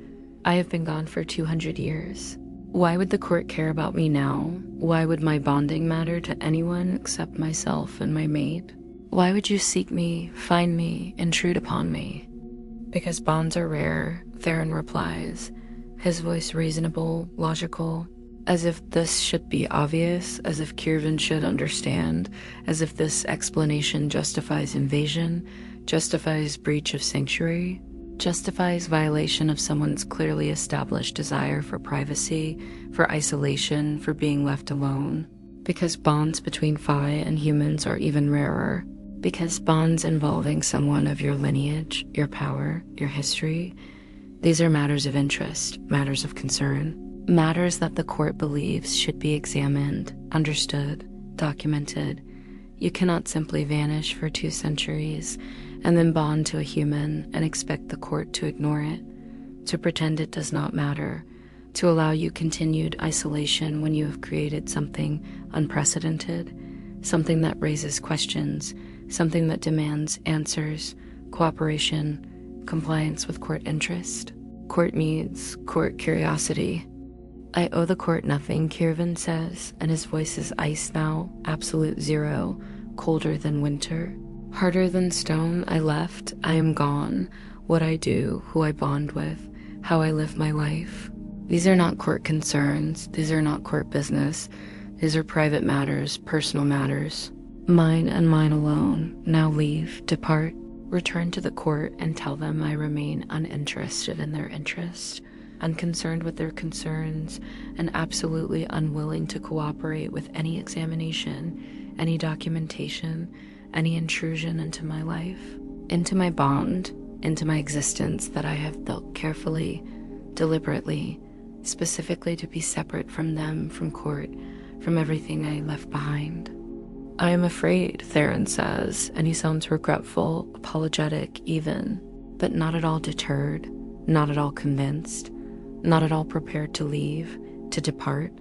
I have been gone for 200 years. Why would the court care about me now? Why would my bonding matter to anyone except myself and my mate? Why would you seek me, find me, intrude upon me? Because bonds are rare, Theron replies, his voice reasonable, logical, as if this should be obvious, as if Kiervan should understand, as if this explanation justifies invasion, justifies breach of sanctuary, justifies violation of someone's clearly established desire for privacy, for isolation, for being left alone. Because bonds between Phi and humans are even rarer. Because bonds involving someone of your lineage, your power, your history, these are matters of interest, matters of concern, matters that the court believes should be examined, understood, documented. You cannot simply vanish for 2 centuries and then bond to a human and expect the court to ignore it, to pretend it does not matter, to allow you continued isolation when you have created something unprecedented, something that raises questions, something that demands answers, cooperation, compliance with court interest, court needs, court curiosity. I owe the court nothing, Kiervan says, and his voice is ice now, absolute zero, colder than winter. Harder than stone, I left, I am gone. What I do, who I bond with, how I live my life. These are not court concerns, these are not court business. These are private matters, personal matters. Mine and mine alone. Now leave, depart, return to the court and tell them I remain uninterested in their interest, unconcerned with their concerns, and absolutely unwilling to cooperate with any examination, any documentation, any intrusion into my life, into my bond, into my existence that I have built carefully, deliberately, specifically to be separate from them, from court, from everything I left behind. I am afraid, Theron says, and he sounds regretful, apologetic even, but not at all deterred, not at all convinced, not at all prepared to leave, to depart,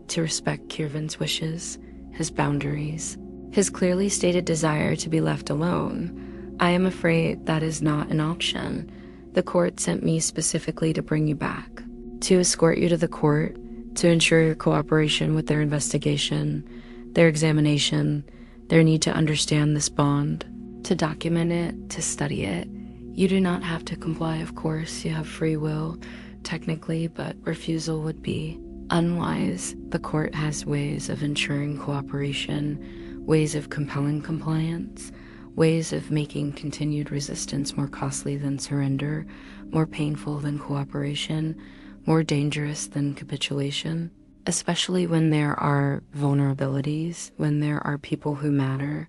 to respect Kiervan's wishes, his boundaries, his clearly stated desire to be left alone. I am afraid that is not an option. The court sent me specifically to bring you back, to escort you to the court, to ensure your cooperation with their investigation, their examination, their need to understand this bond, to document it, to study it. You do not have to comply, of course. You have free will, technically, but refusal would be unwise. The court has ways of ensuring cooperation, ways of compelling compliance, ways of making continued resistance more costly than surrender, more painful than cooperation, more dangerous than capitulation. Especially when there are vulnerabilities, when there are people who matter,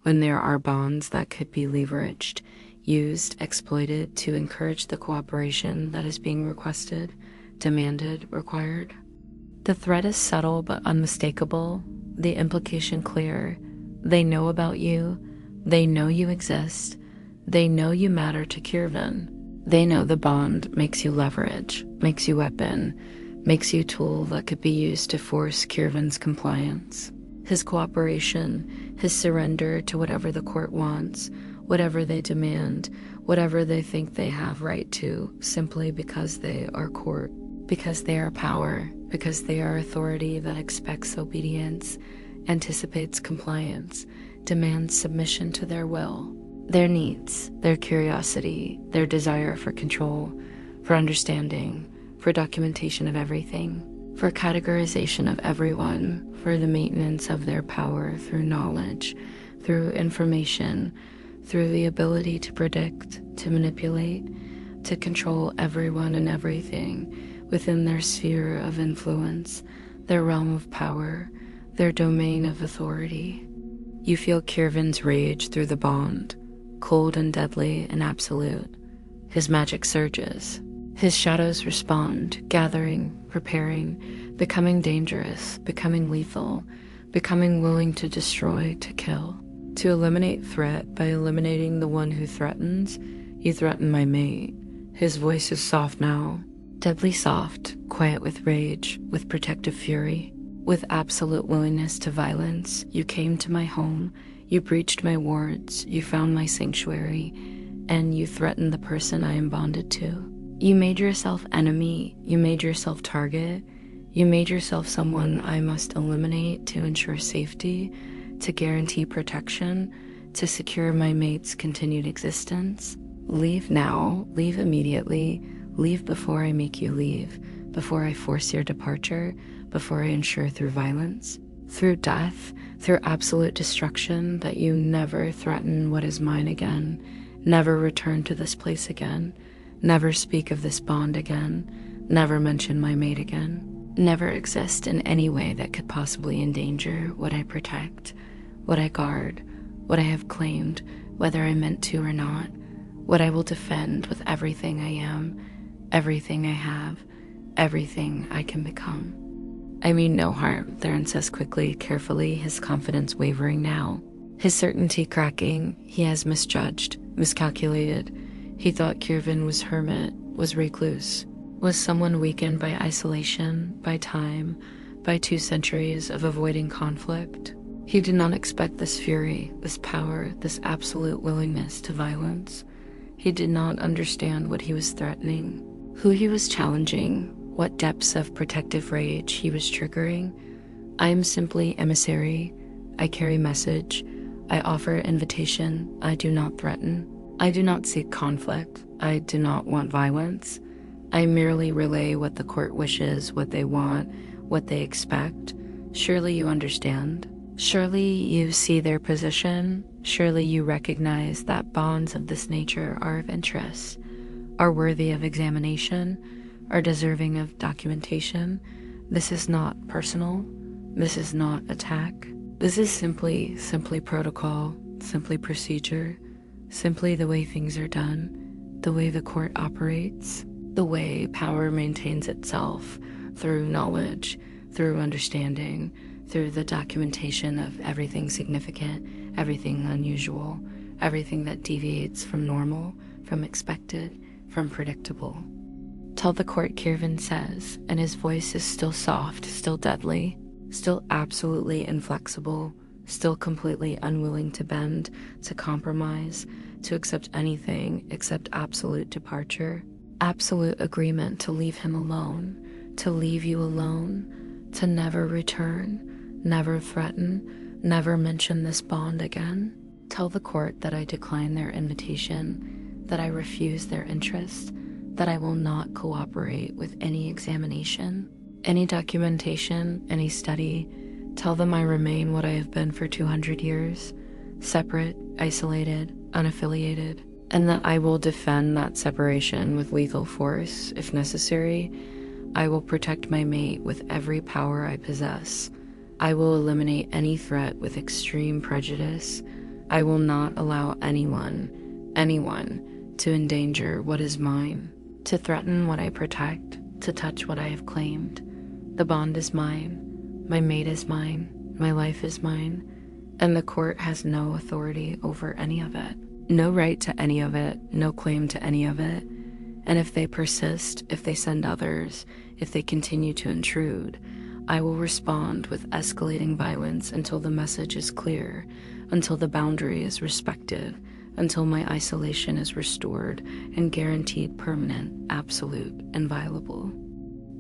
when there are bonds that could be leveraged, used, exploited to encourage the cooperation that is being requested, demanded, required. The threat is subtle but unmistakable, the implication clear. They know about you, they know you exist, they know you matter to Kiervan. They know the bond makes you leverage, makes you weapon, makes you a tool that could be used to force Kiervan's compliance, his cooperation, his surrender to whatever the court wants, whatever they demand, whatever they think they have right to, simply because they are court, because they are power, because they are authority that expects obedience, anticipates compliance, demands submission to their will, their needs, their curiosity, their desire for control, for understanding, for documentation of everything, for categorization of everyone, for the maintenance of their power through knowledge, through information, through the ability to predict, to manipulate, to control everyone and everything within their sphere of influence, their realm of power, their domain of authority. You feel Kiervan's rage through the bond, cold and deadly and absolute. His magic surges. His shadows respond, gathering, preparing, becoming dangerous, becoming lethal, becoming willing to destroy, to kill. To eliminate threat by eliminating the one who threatens, you threaten my mate. His voice is soft now, deadly soft, quiet with rage, with protective fury. With absolute willingness to violence, you came to my home, you breached my wards, you found my sanctuary, and you threatened the person I am bonded to. You made yourself enemy, you made yourself target, you made yourself someone I must eliminate to ensure safety, to guarantee protection, to secure my mate's continued existence. Leave now, leave immediately, leave before I make you leave, before I force your departure, before I ensure through violence, through death, through absolute destruction, that you never threaten what is mine again, never return to this place again, never speak of this bond again, never mention my mate again, never exist in any way that could possibly endanger what I protect, what I guard, what I have claimed, whether I meant to or not, what I will defend with everything I am, everything I have, everything I can become. I mean no harm, Theron says quickly, carefully, his confidence wavering now. His certainty cracking. He has misjudged, miscalculated. He thought Kiervan was hermit, was recluse, was someone weakened by isolation, by time, by 2 centuries of avoiding conflict. He did not expect this fury, this power, this absolute willingness to violence. He did not understand what he was threatening, who he was challenging, what depths of protective rage he was triggering. I am simply emissary. I carry message. I offer invitation. I do not threaten. I do not seek conflict. I do not want violence. I merely relay what the court wishes, what they want, what they expect. Surely you understand. Surely you see their position. Surely you recognize that bonds of this nature are of interest, are worthy of examination, are deserving of documentation. This is not personal. This is not attack. This is simply protocol, simply procedure, simply the way things are done, the way the court operates, the way power maintains itself through knowledge, through understanding, through the documentation of everything significant, everything unusual, everything that deviates from normal, from expected, from predictable. Tell the court, Kiervan says, and his voice is still soft, still deadly, still absolutely inflexible, still completely unwilling to bend, to compromise, to accept anything except absolute departure, absolute agreement to leave him alone, to leave you alone, to never return, never threaten, never mention this bond again. Tell the court that I decline their invitation, that I refuse their interest, that I will not cooperate with any examination, any documentation, any study. Tell them I remain what I have been for 200 years, separate, isolated, unaffiliated, and that I will defend that separation with lethal force if necessary. I will protect my mate with every power I possess. I will eliminate any threat with extreme prejudice. I will not allow anyone to endanger what is mine, to threaten what I protect, to touch what I have claimed. The bond is mine, my mate is mine, my life is mine, and the court has no authority over any of it, no right to any of it, no claim to any of it. And if they persist, if they send others, if they continue to intrude, I will respond with escalating violence until the message is clear, until the boundary is respected, until my isolation is restored and guaranteed permanent, absolute, inviolable.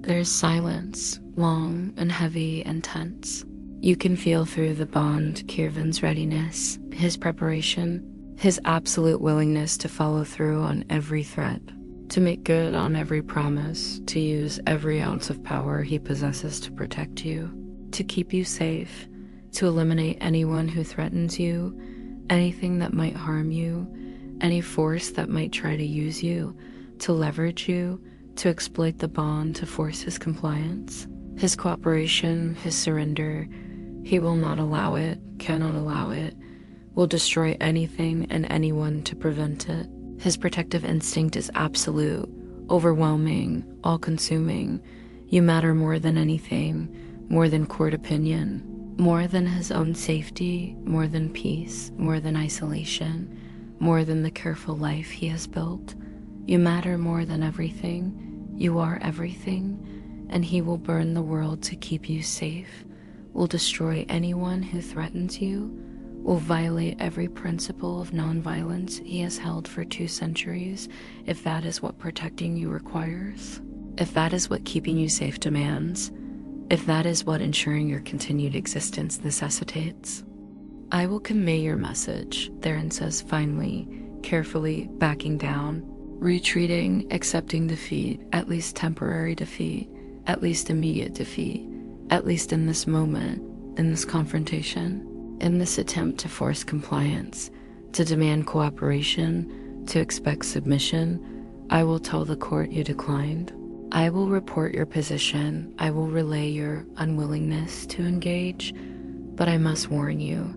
There is silence, long and heavy and tense. You can feel through the bond Kiervan's readiness, his preparation, his absolute willingness to follow through on every threat, to make good on every promise, to use every ounce of power he possesses to protect you, to keep you safe, to eliminate anyone who threatens you, anything that might harm you, any force that might try to use you, to leverage you, to exploit the bond to force his compliance, his cooperation, his surrender. He will not allow it, cannot allow it, will destroy anything and anyone to prevent it. His protective instinct is absolute, overwhelming, all-consuming. You matter more than anything, more than court opinion, more than his own safety, more than peace, more than isolation, more than the careful life he has built. You matter more than everything. You are everything, and he will burn the world to keep you safe, will destroy anyone who threatens you, will violate every principle of nonviolence he has held for 2 centuries, if that is what protecting you requires, if that is what keeping you safe demands, if that is what ensuring your continued existence necessitates. I will convey your message, Theron says finally, carefully backing down, retreating, accepting defeat, at least temporary defeat, at least immediate defeat, at least in this moment, in this confrontation. In this attempt to force compliance, to demand cooperation, to expect submission, I will tell the court you declined. I will report your position. I will relay your unwillingness to engage. But I must warn you,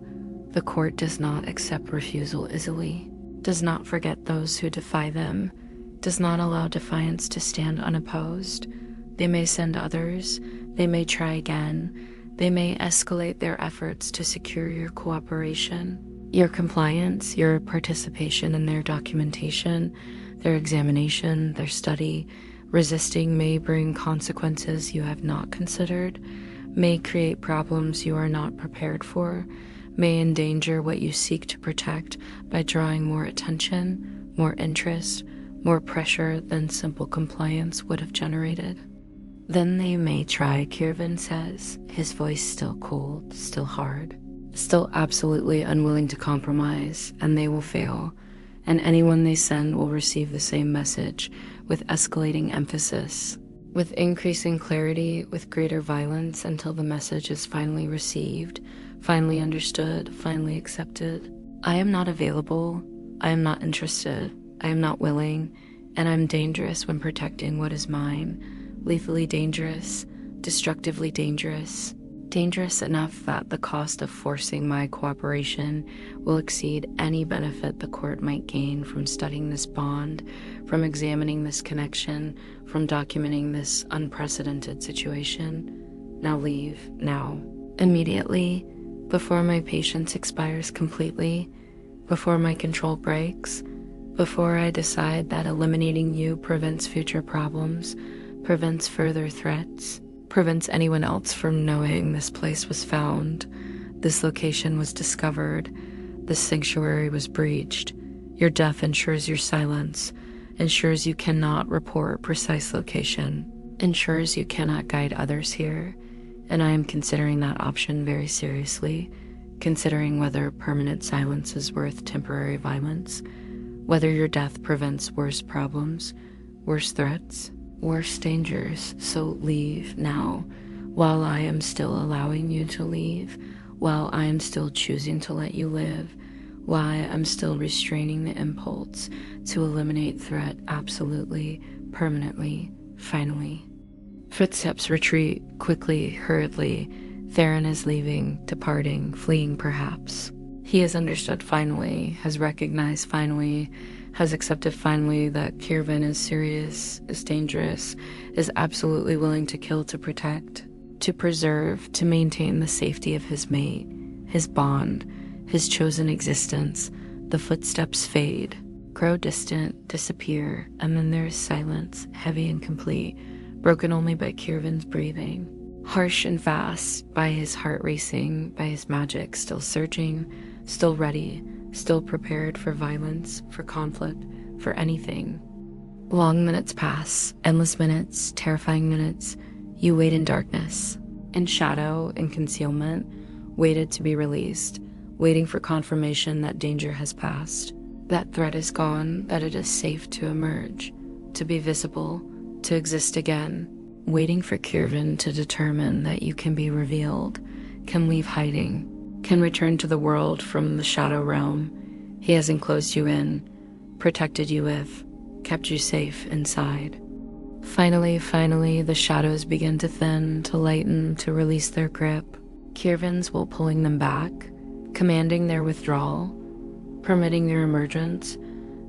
the court does not accept refusal easily, does not forget those who defy them, does not allow defiance to stand unopposed. They may send others, they may try again, they may escalate their efforts to secure your cooperation, your compliance, your participation in their documentation, their examination, their study. Resisting may bring consequences you have not considered, may create problems you are not prepared for, may endanger what you seek to protect by drawing more attention, more interest, more pressure than simple compliance would have generated. Then they may try, Kiervan says, his voice still cold, still hard, still absolutely unwilling to compromise, and they will fail, and anyone they send will receive the same message with escalating emphasis, with increasing clarity, with greater violence until the message is finally received, finally understood, finally accepted. I am not available, I am not interested, I am not willing, and I'm dangerous when protecting what is mine. Lethally dangerous, destructively dangerous, dangerous enough that the cost of forcing my cooperation will exceed any benefit the court might gain from studying this bond, from examining this connection, from documenting this unprecedented situation. Now leave, now, immediately, before my patience expires completely, before my control breaks, before I decide that eliminating you prevents future problems, prevents further threats, prevents anyone else from knowing this place was found, this location was discovered, this sanctuary was breached. Your death ensures your silence, ensures you cannot report precise location, ensures you cannot guide others here, and I am considering that option very seriously, considering whether permanent silence is worth temporary violence, whether your death prevents worse problems, worse threats, worse dangers. So leave now, while I am still allowing you to leave, while I am still choosing to let you live, while I'm still restraining the impulse to eliminate threat absolutely, permanently, finally. Footsteps retreat quickly, hurriedly. Theron is leaving, departing, fleeing perhaps. He has understood finally, has recognized finally, has accepted finally that Kiervan is serious, is dangerous, is absolutely willing to kill to protect, to preserve, to maintain the safety of his mate, his bond, his chosen existence. The footsteps fade, grow distant, disappear, and then there is silence, heavy and complete, broken only by Kiervan's breathing, harsh and fast, by his heart racing, by his magic still surging, still ready, still prepared for violence, for conflict, for anything. Long minutes pass, endless minutes, terrifying minutes. You wait in darkness, in shadow, in concealment, waited to be released, waiting for confirmation that danger has passed, that threat is gone, that it is safe to emerge. to be visible, to exist again, waiting for Kiervan to determine that you can be revealed, can leave hiding, can return to the world from the shadow realm he has enclosed you in, protected you with, kept you safe inside. Finally, the shadows begin to thin, to lighten, to release their grip. Kiervan's will pulling them back, commanding their withdrawal, permitting their emergence,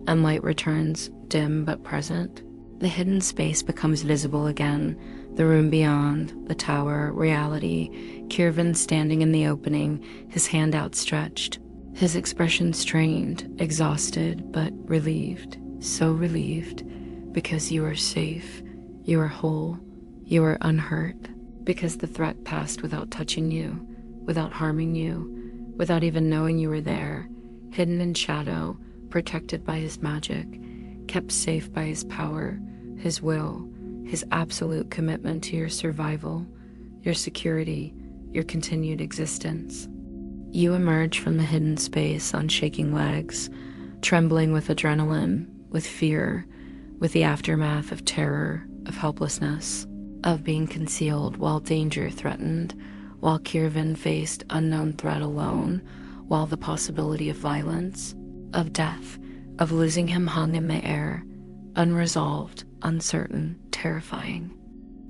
and light returns, dim but present. The hidden space becomes visible again, the room beyond, the tower, reality, Kiervan standing in the opening, his hand outstretched, his expression strained, exhausted, but relieved, so relieved, because you are safe, you are whole, you are unhurt, because the threat passed without touching you, without harming you, without even knowing you were there, hidden in shadow, protected by his magic, kept safe by his power, his will, his absolute commitment to your survival, your security, your continued existence. You emerge from the hidden space on shaking legs, trembling with adrenaline, with fear, with the aftermath of terror, of helplessness, of being concealed while danger threatened, while Kiervan faced unknown threat alone, while the possibility of violence, of death, of losing him hung in the air, unresolved, uncertain, terrifying.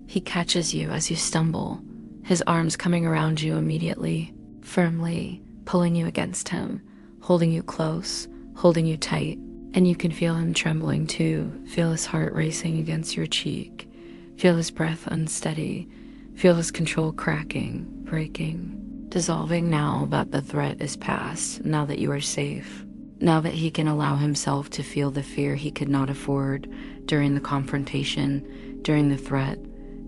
He catches you as you stumble, his arms coming around you immediately, firmly, pulling you against him, holding you close, holding you tight, and you can feel him trembling too, feel his heart racing against your cheek, feel his breath unsteady, feel his control cracking, breaking, dissolving now that the threat is past, now that you are safe, now that he can allow himself to feel the fear he could not afford during the confrontation, during the threat,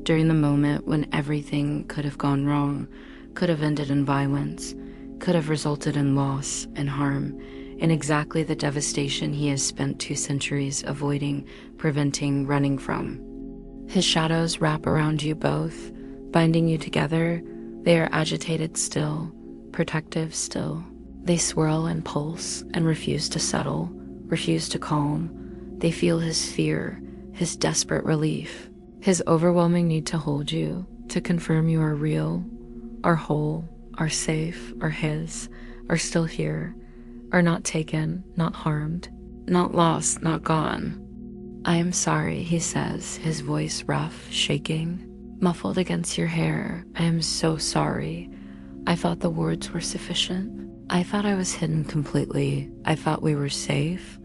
during the moment when everything could have gone wrong, could have ended in violence, could have resulted in loss and harm, in exactly the devastation he has spent 2 centuries avoiding, preventing, running from. His shadows wrap around you both, binding you together. They are agitated still, protective still. They swirl and pulse and refuse to settle, refuse to calm. They feel his fear, his desperate relief, his overwhelming need to hold you, to confirm you are real, are whole, are safe, are his, are still here, are not taken, not harmed, not lost, not gone. I am sorry, he says, his voice rough, shaking, muffled against your hair. I am so sorry. I thought the words were sufficient. I thought I was hidden completely. I thought we were safe.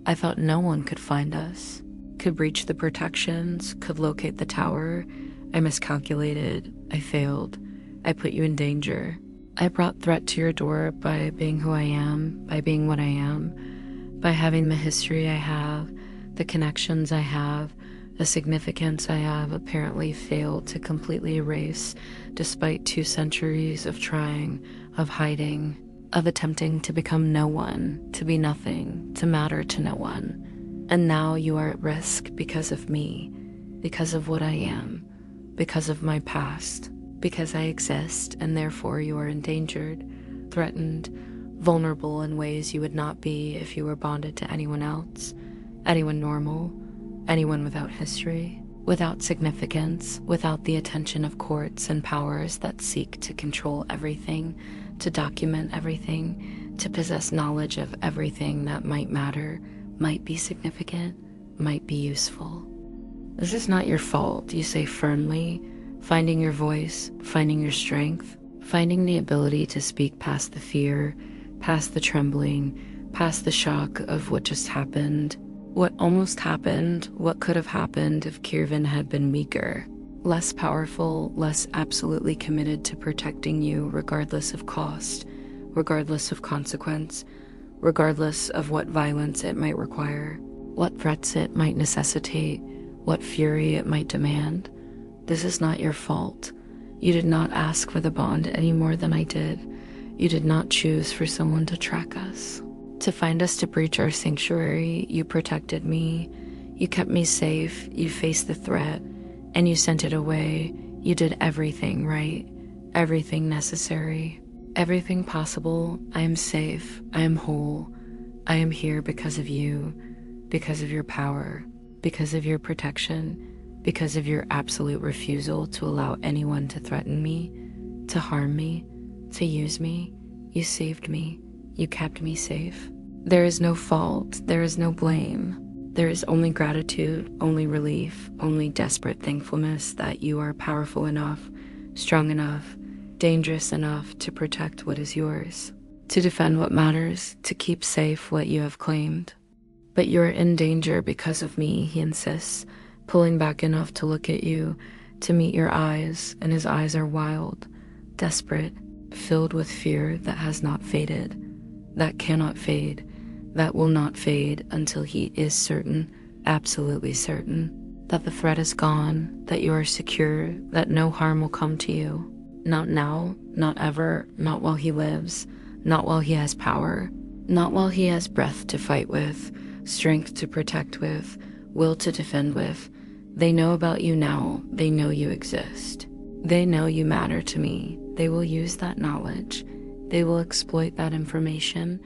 I thought no one could find us, could breach the protections, could locate the tower. I miscalculated. I failed. I put you in danger. I brought threat to your door by being who I am, by being what I am, by having the history I have, the connections I have, the significance I have apparently failed to completely erase despite 2 centuries of trying, of hiding, of attempting to become no one, to be nothing, to matter to no one. And now you are at risk because of me, because of what I am, because of my past, because I exist, and therefore you are endangered, threatened, vulnerable in ways you would not be if you were bonded to anyone else, anyone normal, anyone without history, without significance, without the attention of courts and powers that seek to control everything, to document everything, to possess knowledge of everything that might matter, might be significant, might be useful. This is not your fault, you say firmly, finding your voice, finding your strength, finding the ability to speak past the fear, past the trembling, past the shock of what just happened, what almost happened, what could have happened if Kiervan had been weaker, less powerful, less absolutely committed to protecting you regardless of cost, regardless of consequence, regardless of what violence it might require, what threats it might necessitate, what fury it might demand. This is not your fault. You did not ask for the bond any more than I did. You did not choose for someone to track us, to find us, to breach our sanctuary. You protected me. You kept me safe. You faced the threat, and you sent it away. You did everything right, everything necessary, everything possible. I am safe. I am whole. I am here because of you, because of your power, because of your protection, because of your absolute refusal to allow anyone to threaten me, to harm me, to use me. You saved me. You kept me safe. There is no fault. There is no blame. There is only gratitude, only relief, only desperate thankfulness that you are powerful enough, strong enough, dangerous enough to protect what is yours, to defend what matters, to keep safe what you have claimed. But you're in danger because of me, he insists, pulling back enough to look at you, to meet your eyes, and his eyes are wild, desperate, filled with fear that has not faded, that cannot fade, that will not fade until he is certain, absolutely certain, that the threat is gone, that you are secure, that no harm will come to you. Not now, not ever, not while he lives, not while he has power, not while he has breath to fight with, strength to protect with, will to defend with. They know about you now. They know you exist. They know you matter to me. They will use that knowledge. They will exploit that information.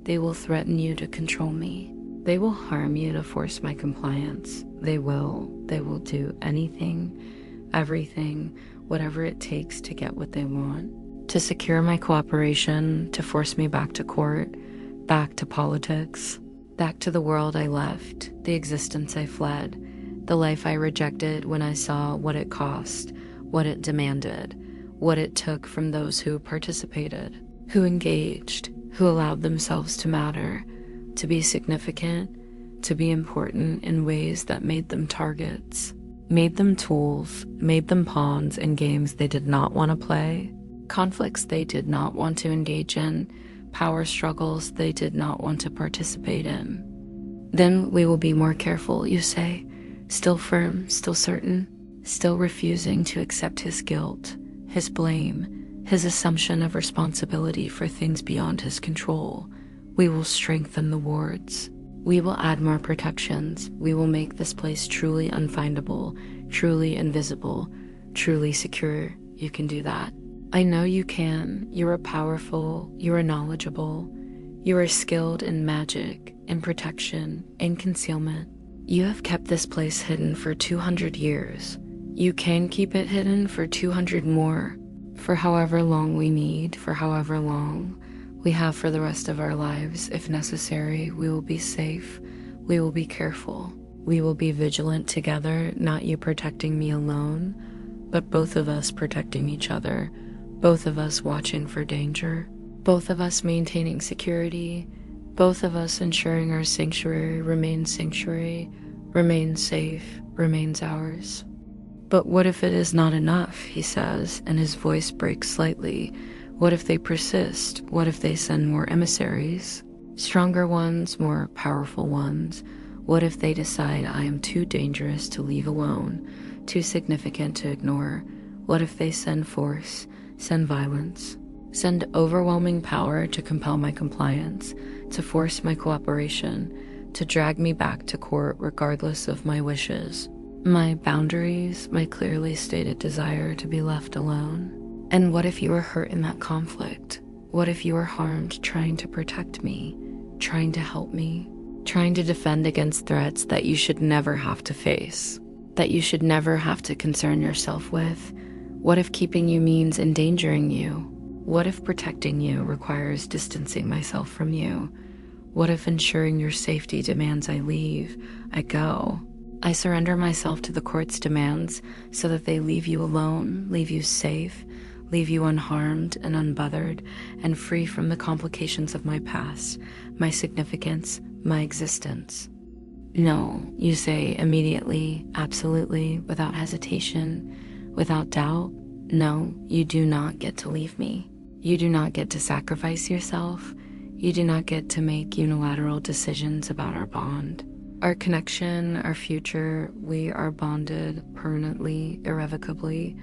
They will threaten you to control me. They will harm you to force my compliance. They will do anything, everything, whatever it takes to get what they want, to secure my cooperation, to force me back to court, back to politics, back to the world I left, the existence I fled, the life I rejected when I saw what it cost, what it demanded, what it took from those who participated, who engaged, who allowed themselves to matter, to be significant, to be important in ways that made them targets, made them tools, made them pawns in games they did not want to play, conflicts they did not want to engage in, power struggles they did not want to participate in. Then we will be more careful, you say, still firm, still certain, still refusing to accept his guilt, his blame, his assumption of responsibility for things beyond his control. We will strengthen the wards. We will add more protections. We will make this place truly unfindable, truly invisible, truly secure. You can do that. I know you can. You are powerful. You are knowledgeable. You are skilled in magic, in protection, in concealment. You have kept this place hidden for 200 years. You can keep it hidden for 200 more. For however long we need, for however long we have for the rest of our lives, if necessary, we will be safe, we will be careful, we will be vigilant together, not you protecting me alone, but both of us protecting each other, both of us watching for danger, both of us maintaining security, both of us ensuring our sanctuary, remains safe, remains ours. But what if it is not enough, he says, and his voice breaks slightly. What if they persist? What if they send more emissaries? Stronger ones, more powerful ones? What if they decide I am too dangerous to leave alone, too significant to ignore? What if they send force, send violence, send overwhelming power to compel my compliance, to force my cooperation, to drag me back to court regardless of my wishes? My boundaries, my clearly stated desire to be left alone. And what if you were hurt in that conflict? What if you were harmed trying to protect me, trying to help me, trying to defend against threats that you should never have to face, that you should never have to concern yourself with? What if keeping you means endangering you? What if protecting you requires distancing myself from you? What if ensuring your safety demands I leave, I go? I surrender myself to the court's demands so that they leave you alone, leave you safe, leave you unharmed and unbothered and free from the complications of my past, my significance, my existence. No, you say immediately, absolutely, without hesitation, without doubt. No, you do not get to leave me. You do not get to sacrifice yourself. You do not get to make unilateral decisions about our bond. Our connection, our future, we are bonded permanently, irrevocably.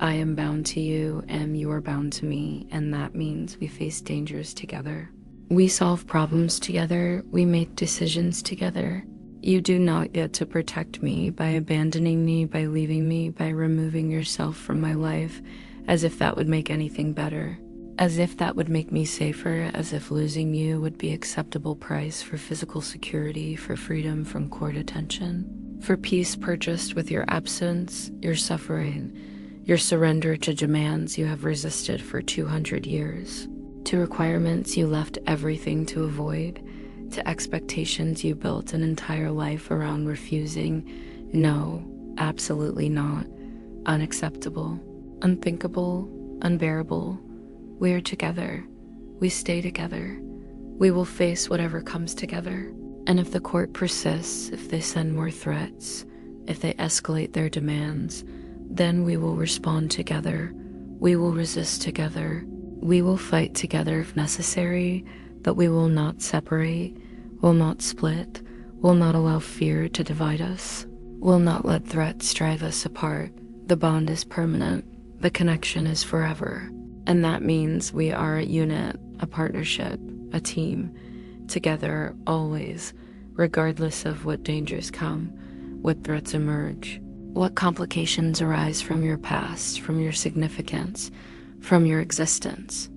I am bound to you and you are bound to me, and that means we face dangers together. We solve problems together, we make decisions together. You do not get to protect me by abandoning me, by leaving me, by removing yourself from my life, as if that would make anything better. As if that would make me safer, as if losing you would be acceptable price for physical security, for freedom from court attention. For peace purchased with your absence, your suffering, your surrender to demands you have resisted for 200 years, to requirements you left everything to avoid, to expectations you built an entire life around refusing. No, absolutely not. Unacceptable, unthinkable, unbearable. We are together. We stay together. We will face whatever comes together. And if the court persists, if they send more threats, if they escalate their demands, then we will respond together. We will resist together. We will fight together if necessary, but we will not separate, will not split, will not allow fear to divide us, will not let threats drive us apart. The bond is permanent. The connection is forever. And that means we are a unit, a partnership, a team, together always, regardless of what dangers come, what threats emerge, what complications arise from your past, from your significance, from your existence.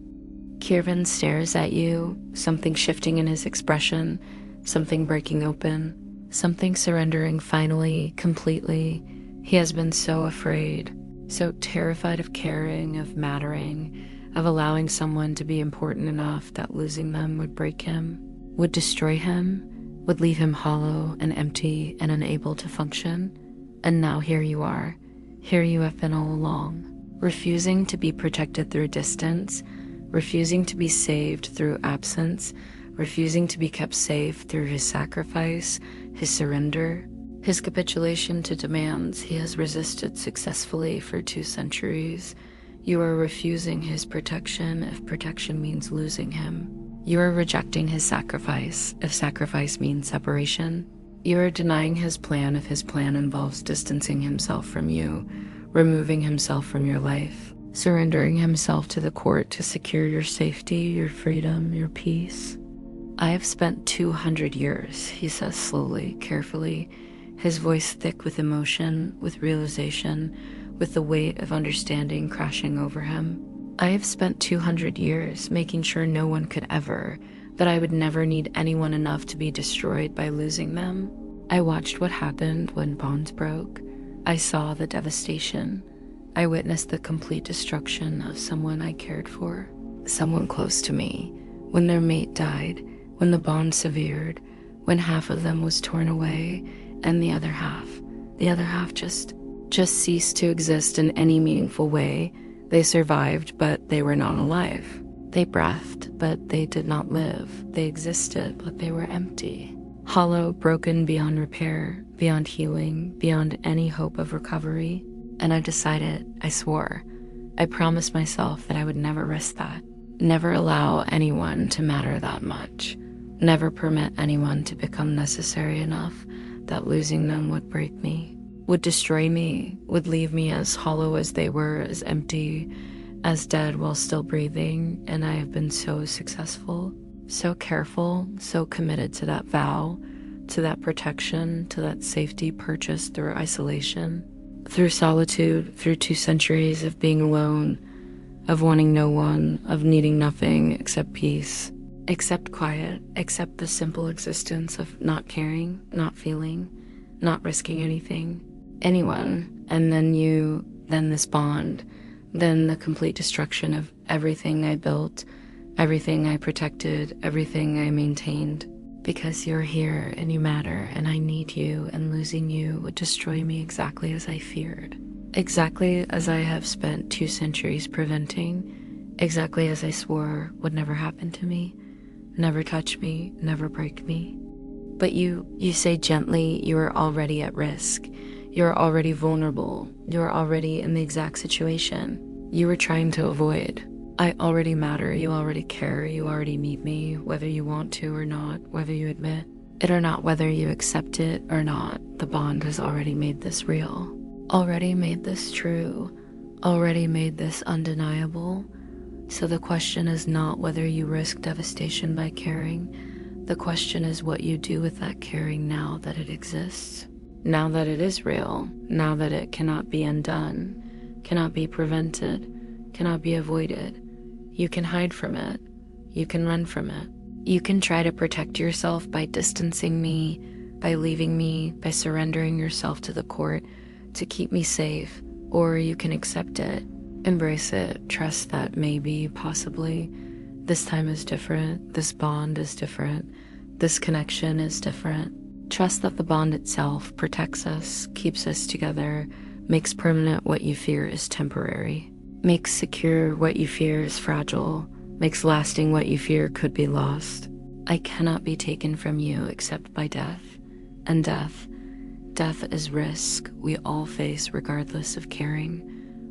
Kiervan stares at you, something shifting in his expression, something breaking open, something surrendering finally, completely. He has been so afraid, so terrified of caring, of mattering, of allowing someone to be important enough that losing them would break him, would destroy him, would leave him hollow and empty and unable to function. And now here you are. Here you have been all along, refusing to be protected through distance, refusing to be saved through absence, refusing to be kept safe through his sacrifice, his surrender, his capitulation to demands he has resisted successfully for 2 centuries. You are refusing his protection if protection means losing him. You are rejecting his sacrifice if sacrifice means separation. You are denying his plan if his plan involves distancing himself from you, removing himself from your life, surrendering himself to the court to secure your safety, your freedom, your peace. I have spent 200 years, he says slowly, carefully, his voice thick with emotion, with realization, with the weight of understanding crashing over him. I have spent 200 years making sure no one could ever, that I would never need anyone enough to be destroyed by losing them. I watched what happened when bonds broke. I saw the devastation. I witnessed the complete destruction of someone I cared for, someone close to me, when their mate died, when the bond severed, when half of them was torn away, and the other half just ceased to exist in any meaningful way. They survived, but they were not alive. They breathed, but they did not live. They existed, but they were empty. Hollow, broken beyond repair, beyond healing, beyond any hope of recovery. And I decided, I swore, I promised myself that I would never risk that. Never allow anyone to matter that much. Never permit anyone to become necessary enough that losing them would break me, would destroy me, would leave me as hollow as they were, as empty, as dead while still breathing. And I have been so successful, so careful, so committed to that vow, to that protection, to that safety purchased through isolation, through solitude, through 2 centuries of being alone, of wanting no one, of needing nothing except peace, except quiet, except the simple existence of not caring, not feeling, not risking anyone. And then this bond, then the complete destruction of everything I built, everything I protected, everything I maintained. Because you're here and you matter and I need you, and losing you would destroy me exactly as I feared. Exactly as I have spent 2 centuries preventing, exactly as I swore would never happen to me, never touch me, never break me. But you say gently you are already at risk. You're already vulnerable. You're already in the exact situation you were trying to avoid. I already matter. You already care. You already need me, whether you want to or not, whether you admit it or not, whether you accept it or not. The bond has already made this real, already made this true, already made this undeniable. So the question is not whether you risk devastation by caring. The question is what you do with that caring now that it exists. Now that it is real, now that it cannot be undone, cannot be prevented, cannot be avoided. You can hide from it. You can run from it. You can try to protect yourself by distancing me, by leaving me, by surrendering yourself to the court to keep me safe, or you can accept it, embrace it, trust that maybe, possibly, this time is different, this bond is different, this connection is different. Trust that the bond itself protects us, keeps us together, makes permanent what you fear is temporary, makes secure what you fear is fragile, makes lasting what you fear could be lost. I cannot be taken from you except by death, and death is risk we all face regardless of caring,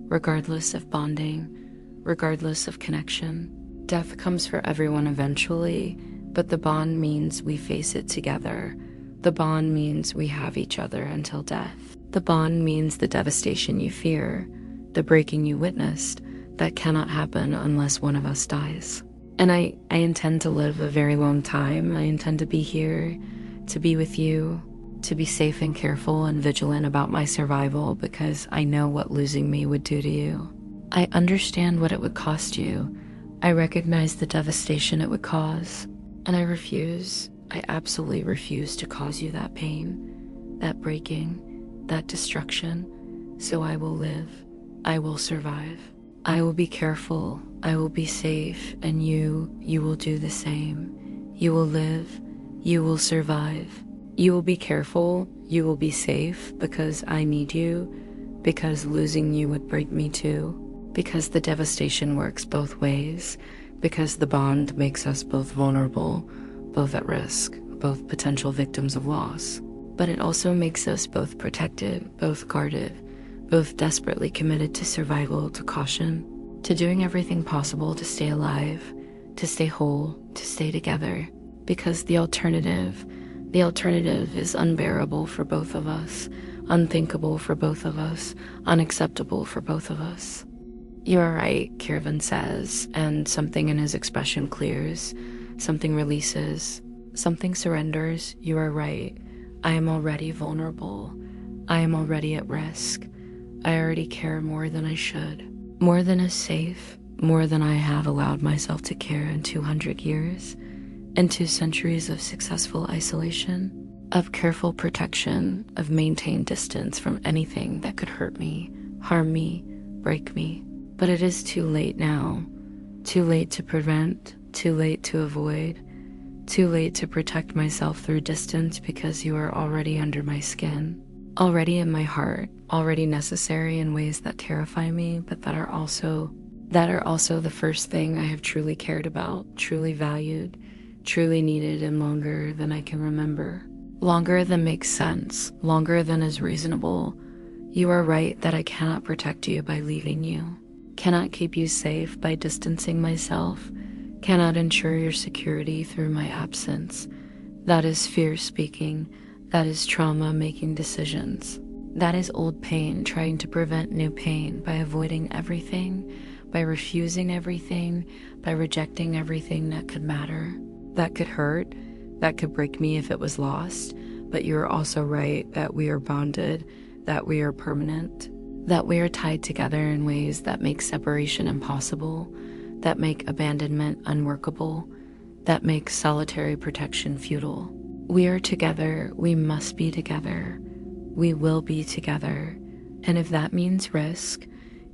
regardless of bonding, regardless of connection. Death comes for everyone eventually, but the bond means we face it together. The bond means we have each other until death. The bond means the devastation you fear, the breaking you witnessed, that cannot happen unless one of us dies. And I intend to live a very long time. I intend to be here, to be with you, to be safe and careful and vigilant about my survival, because I know what losing me would do to you. I understand what it would cost you. I recognize the devastation it would cause, and I absolutely refuse to cause you that pain, that breaking, that destruction. So I will live, I will survive. I will be careful, I will be safe, and you will do the same. You will live, you will survive. You will be careful, you will be safe, because I need you, because losing you would break me too, because the devastation works both ways, because the bond makes us both vulnerable, both at risk, both potential victims of loss. But it also makes us both protected, both guarded, both desperately committed to survival, to caution, to doing everything possible to stay alive, to stay whole, to stay together, because the alternative is unbearable for both of us, unthinkable for both of us, unacceptable for both of us. You are right, Kiervan says, and something in his expression clears, something releases, something surrenders. You are right. I am already vulnerable. I am already at risk. I already care more than I should, more than is safe, more than I have allowed myself to care in 200 years, and 2 centuries of successful isolation, of careful protection, of maintained distance from anything that could hurt me, harm me, break me. But it is too late now. Too late to prevent, too late to avoid, too late to protect myself through distance, because you are already under my skin, already in my heart, already necessary in ways that terrify me, but that are also the first thing I have truly cared about, truly valued, truly needed, and longer than I can remember. Longer than makes sense, longer than is reasonable. You are right that I cannot protect you by leaving you, cannot keep you safe by distancing myself, cannot ensure your security through my absence. That is fear speaking, that is trauma making decisions. That is old pain trying to prevent new pain by avoiding everything, by refusing everything, by rejecting everything that could matter, that could hurt, that could break me if it was lost. But you're also right that we are bonded, that we are permanent, that we are tied together in ways that make separation impossible, that make abandonment unworkable, that make solitary protection futile. We are together, we must be together, we will be together. And if that means risk,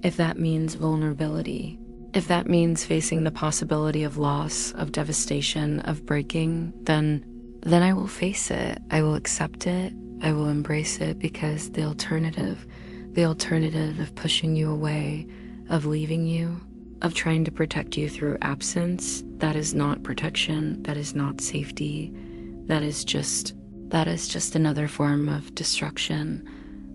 if that means vulnerability, if that means facing the possibility of loss, of devastation, of breaking, then I will face it. I will accept it. I will embrace it, because the alternative of pushing you away, of leaving you, of trying to protect you through absence, that is not protection, that is not safety, that is just another form of destruction,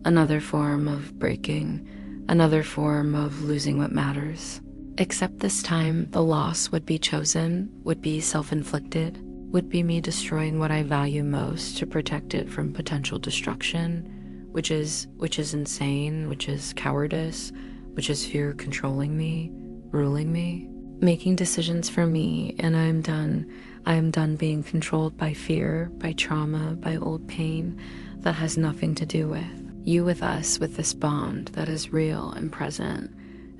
another form of breaking, another form of losing what matters. Except this time, the loss would be chosen, would be self-inflicted, would be me destroying what I value most to protect it from potential destruction, which is insane, which is cowardice, which is fear controlling me, ruling me, making decisions for me. And I am done being controlled by fear, by trauma, by old pain that has nothing to do with you, with us, with this bond that is real and present.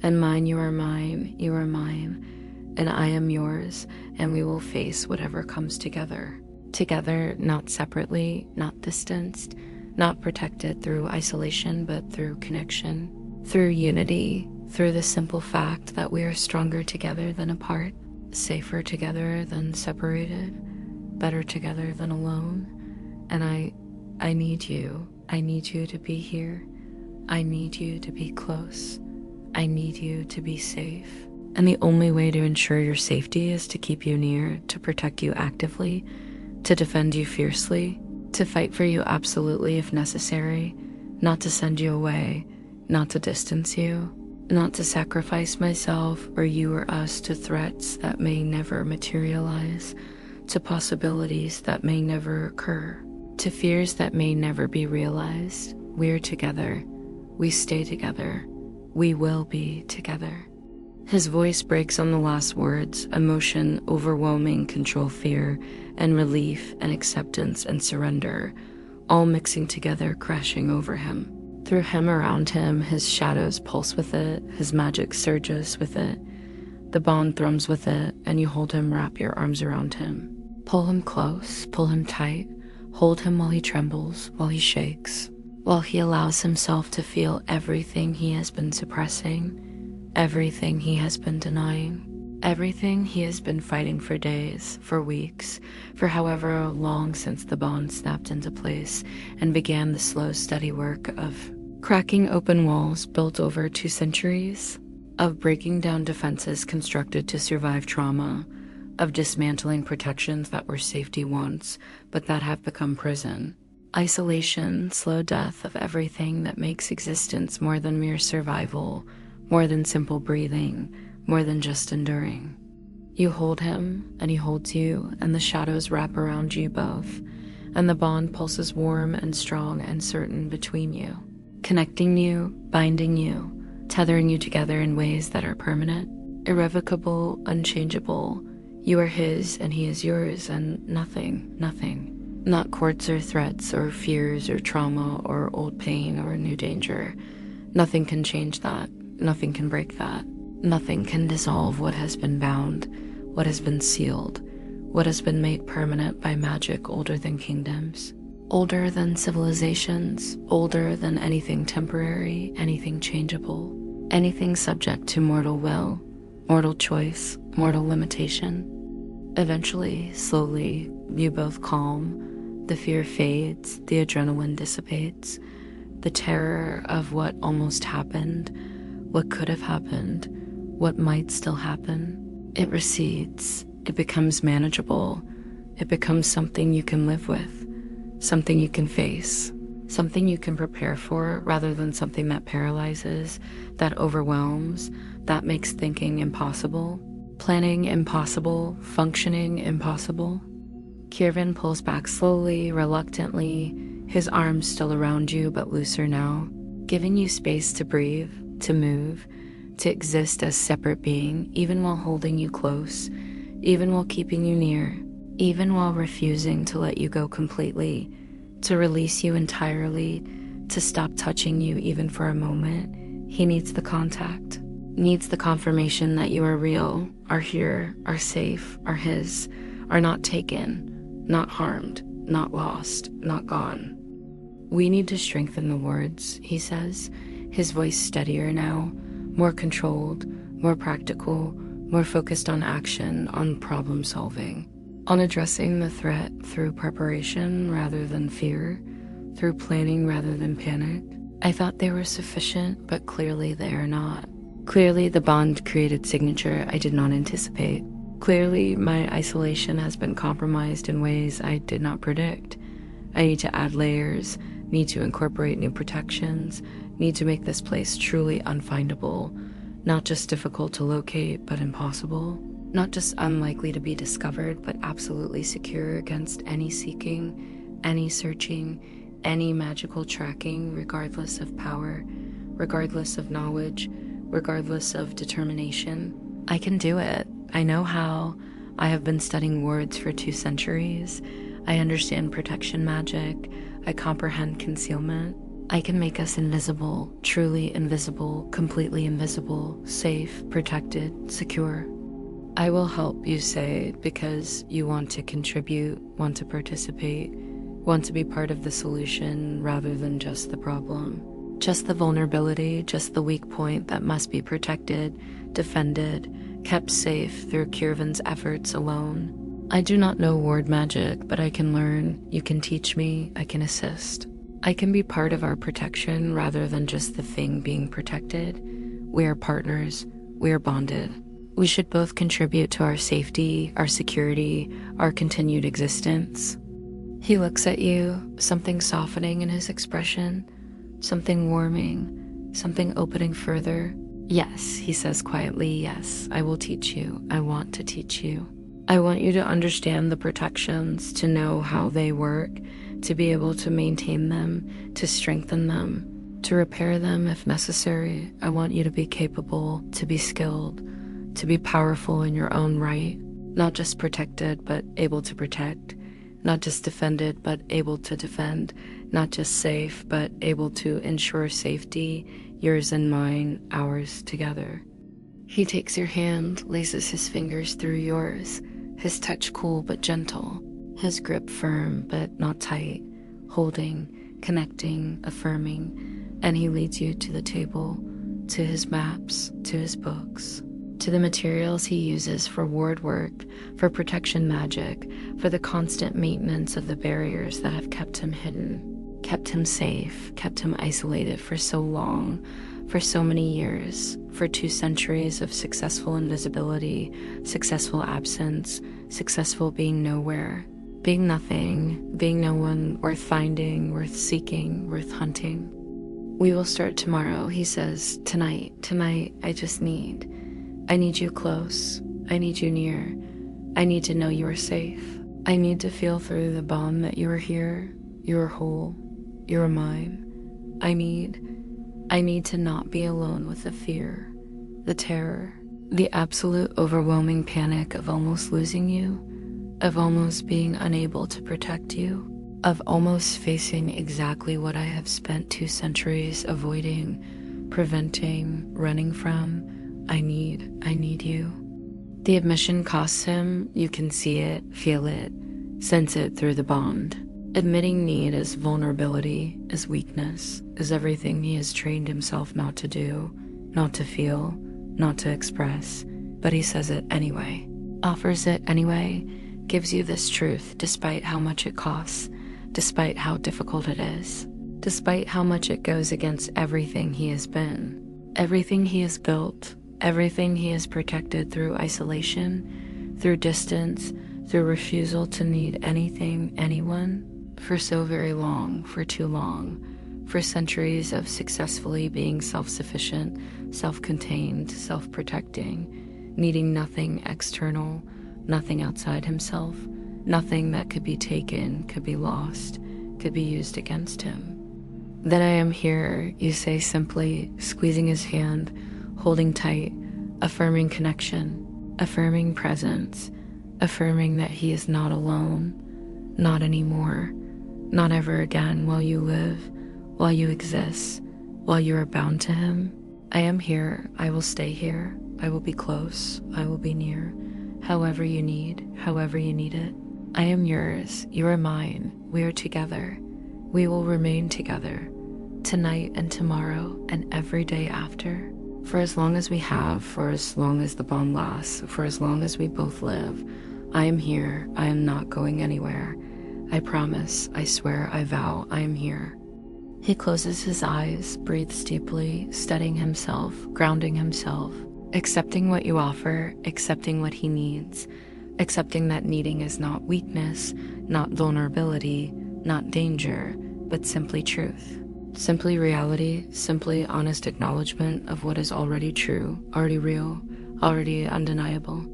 And mine, you are mine, and I am yours, and we will face whatever comes together. Together, not separately, not distanced, not protected through isolation, but through connection, through unity, through the simple fact that we are stronger together than apart, safer together than separated, better together than alone. And I need you. I need you to be here. I need you to be close. I need you to be safe. And the only way to ensure your safety is to keep you near, to protect you actively, to defend you fiercely, to fight for you absolutely if necessary, not to send you away, not to distance you, not to sacrifice myself or you or us to threats that may never materialize, to possibilities that may never occur, to fears that may never be realized. We're together. We stay together. We will be together. His voice breaks on the last words, emotion, overwhelming control, fear, and relief, and acceptance and surrender, all mixing together, crashing over him. Through him, around him, his shadows pulse with it, his magic surges with it, the bond thrums with it, and you hold him, wrap your arms around him. Pull him close, pull him tight, hold him while he trembles, while he shakes, while he allows himself to feel everything he has been suppressing, everything he has been denying, everything he has been fighting for days, for weeks, for however long since the bond snapped into place and began the slow, steady work of cracking open walls built over 2 centuries, of breaking down defenses constructed to survive trauma, of dismantling protections that were safety once, but that have become prison. Isolation, slow death of everything that makes existence more than mere survival, more than simple breathing, more than just enduring. You hold him, and he holds you, and the shadows wrap around you both, and the bond pulses warm and strong and certain between you, connecting you, binding you, tethering you together in ways that are permanent, irrevocable, unchangeable. You are his, and he is yours, and nothing, not courts or threats or fears or trauma or old pain or new danger. Nothing can change that. Nothing can break that. Nothing can dissolve what has been bound, what has been sealed, what has been made permanent by magic older than kingdoms, older than civilizations, older than anything temporary, anything changeable, anything subject to mortal will, mortal choice, mortal limitation. Eventually, slowly, you both calm, the fear fades, the adrenaline dissipates, the terror of what almost happened, what could have happened, what might still happen, it recedes. It becomes manageable. It becomes something you can live with, something you can face, something you can prepare for rather than something that paralyzes, that overwhelms, that makes thinking impossible, planning impossible, functioning impossible. Kiervan pulls back slowly, reluctantly, his arms still around you but looser now, giving you space to breathe, to move, to exist as separate being, even while holding you close, even while keeping you near, even while refusing to let you go completely, to release you entirely, to stop touching you even for a moment. He needs the contact, needs the confirmation that you are real, are here, are safe, are his, are not taken, not harmed, not lost, not gone. We need to strengthen the words, he says, his voice steadier now, more controlled, more practical, more focused on action, on problem solving, on addressing the threat through preparation rather than fear, through planning rather than panic. I thought they were sufficient, but clearly they are not. Clearly the bond created signature I did not anticipate. Clearly my isolation has been compromised in ways I did not predict. I need to add layers, need to incorporate new protections, need to make this place truly unfindable, not just difficult to locate, but impossible. Not just unlikely to be discovered, but absolutely secure against any seeking, any searching, any magical tracking, regardless of power, regardless of knowledge, regardless of determination. I can do it. I know how. I have been studying wards for 2 centuries. I understand protection magic. I comprehend concealment. I can make us invisible, truly invisible, completely invisible, safe, protected, secure. I will help, you say, because you want to contribute, want to participate, want to be part of the solution rather than just the problem. Just the vulnerability, just the weak point that must be protected, defended, kept safe through Kiervan's efforts alone. I do not know ward magic, but I can learn. You can teach me. I can assist. I can be part of our protection rather than just the thing being protected. We are partners. We are bonded. We should both contribute to our safety, our security, our continued existence. He looks at you, something softening in his expression, something warming, something opening further. Yes, he says quietly, yes, I will teach you. I want to teach you. I want you to understand the protections, to know how they work, to be able to maintain them, to strengthen them, to repair them if necessary. I want you to be capable, to be skilled, to be powerful in your own right, not just protected, but able to protect, not just defended, but able to defend, not just safe, but able to ensure safety, yours and mine, ours together. He takes your hand, laces his fingers through yours, his touch cool but gentle, his grip firm but not tight, holding, connecting, affirming, and he leads you to the table, to his maps, to his books, to the materials he uses for ward work, for protection magic, for the constant maintenance of the barriers that have kept him hidden, kept him safe, kept him isolated for so long, for so many years, for 2 centuries of successful invisibility, successful absence, successful being nowhere, being nothing, being no one worth finding, worth seeking, worth hunting. We will start tomorrow, he says. Tonight, I just need you close. I need you near. I need to know you are safe. I need to feel through the bond that you are here, you are whole, you are mine. I need to not be alone with the fear, the terror, the absolute overwhelming panic of almost losing you, of almost being unable to protect you, of almost facing exactly what I have spent 2 centuries avoiding, preventing, running from. I need you. The admission costs him. You can see it, feel it, sense it through the bond. Admitting need is vulnerability, is weakness, is everything he has trained himself not to do, not to feel, not to express. But he says it anyway, offers it anyway, gives you this truth despite how much it costs, despite how difficult it is, despite how much it goes against everything he has been, everything he has built, everything he has protected through isolation, through distance, through refusal to need anything, anyone, for so very long, for too long, for centuries of successfully being self-sufficient, self-contained, self-protecting, needing nothing external, nothing outside himself, nothing that could be taken, could be lost, could be used against him. Then I am here, you say simply, squeezing his hand, holding tight, affirming connection, affirming presence, affirming that he is not alone, not anymore, not ever again while you live, while you exist, while you are bound to him. I am here, I will stay here, I will be close, I will be near, however you need it. I am yours, you are mine, we are together, we will remain together, tonight and tomorrow and every day after. For as long as we have, for as long as the bond lasts, for as long as we both live, I am here, I am not going anywhere. I promise, I swear, I vow, I am here. He closes his eyes, breathes deeply, steadying himself, grounding himself, accepting what you offer, accepting what he needs, accepting that needing is not weakness, not vulnerability, not danger, but simply truth. Simply reality, simply honest acknowledgement of what is already true, already real, already undeniable.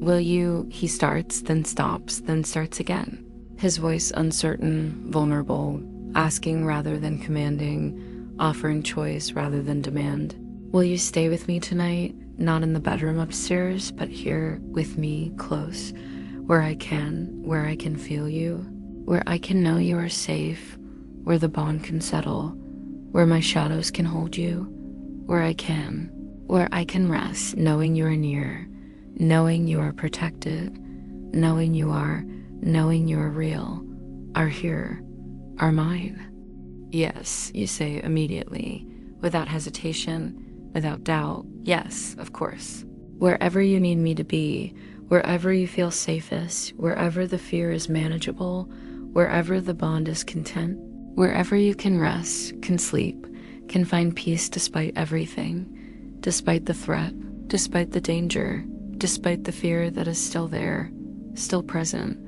Will you, he starts, then stops, then starts again. His voice uncertain, vulnerable, asking rather than commanding, offering choice rather than demand. Will you stay with me tonight, not in the bedroom upstairs, but here with me, close, where I can feel you, where I can know you are safe, where the bond can settle, where my shadows can hold you, where I can rest knowing you are near, knowing you are protected, knowing you are real, are here, are mine. Yes, you say immediately, without hesitation, without doubt. Yes, of course. Wherever you need me to be, wherever you feel safest, wherever the fear is manageable, wherever the bond is content, wherever you can rest, can sleep, can find peace despite everything, despite the threat, despite the danger, despite the fear that is still there, still present,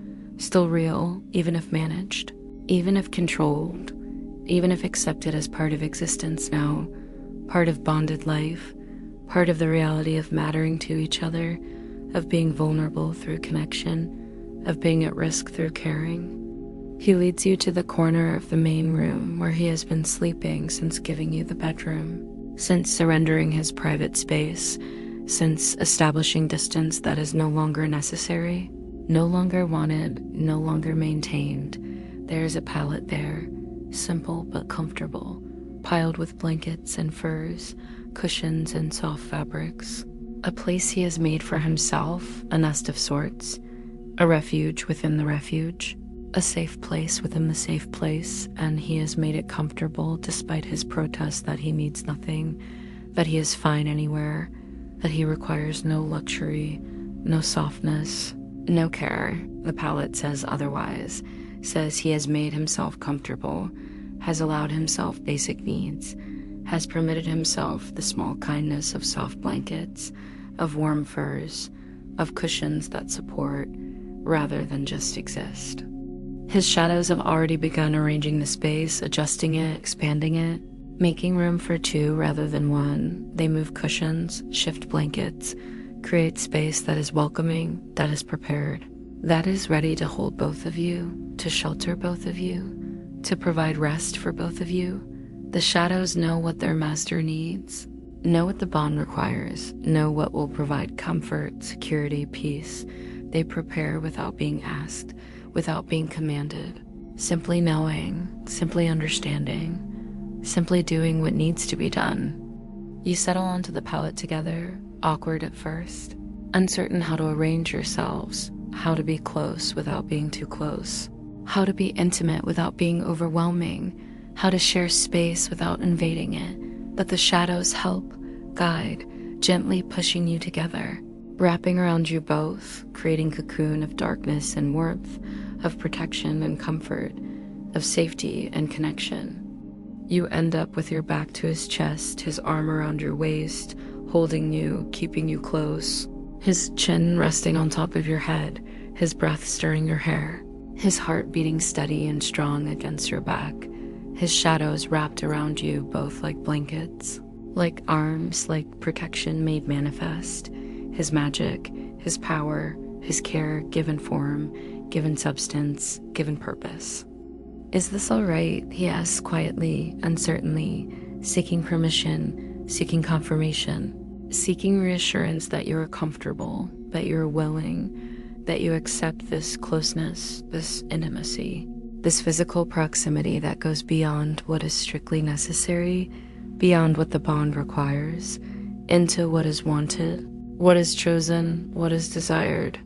still real, even if managed, even if controlled, even if accepted as part of existence now, part of bonded life, part of the reality of mattering to each other, of being vulnerable through connection, of being at risk through caring. He leads you to the corner of the main room where he has been sleeping since giving you the bedroom, since surrendering his private space, since establishing distance that is no longer necessary, no longer wanted, no longer maintained. There is a pallet there, simple but comfortable, piled with blankets and furs, cushions and soft fabrics. A place he has made for himself, a nest of sorts, a refuge within the refuge, a safe place within the safe place, and he has made it comfortable despite his protest that he needs nothing, that he is fine anywhere, that he requires no luxury, no softness, no care. The pallet says otherwise, says he has made himself comfortable, has allowed himself basic needs, has permitted himself the small kindness of soft blankets, of warm furs, of cushions that support, rather than just exist. His shadows have already begun arranging the space, adjusting it, expanding it, making room for two rather than one. They move cushions, shift blankets, create space that is welcoming, that is prepared, that is ready to hold both of you, to shelter both of you, to provide rest for both of you. The shadows know what their master needs, know what the bond requires, know what will provide comfort, security, peace. They prepare without being asked, without being commanded, simply knowing, simply understanding, simply doing what needs to be done. You settle onto the pallet together, awkward at first, uncertain how to arrange yourselves, how to be close without being too close, how to be intimate without being overwhelming, how to share space without invading it. But the shadows help, guide, gently pushing you together, wrapping around you both, creating a cocoon of darkness and warmth, of protection and comfort, of safety and connection. You end up with your back to his chest, his arm around your waist, holding you, keeping you close, his chin resting on top of your head, his breath stirring your hair, his heart beating steady and strong against your back, his shadows wrapped around you both like blankets, like arms, like protection made manifest, his magic, his power, his care given form, given substance, given purpose. Is this all right? He asks quietly, uncertainly, seeking permission, seeking confirmation, seeking reassurance that you are comfortable, that you are willing, that you accept this closeness, this intimacy, this physical proximity that goes beyond what is strictly necessary, beyond what the bond requires, into what is wanted, what is chosen, what is desired.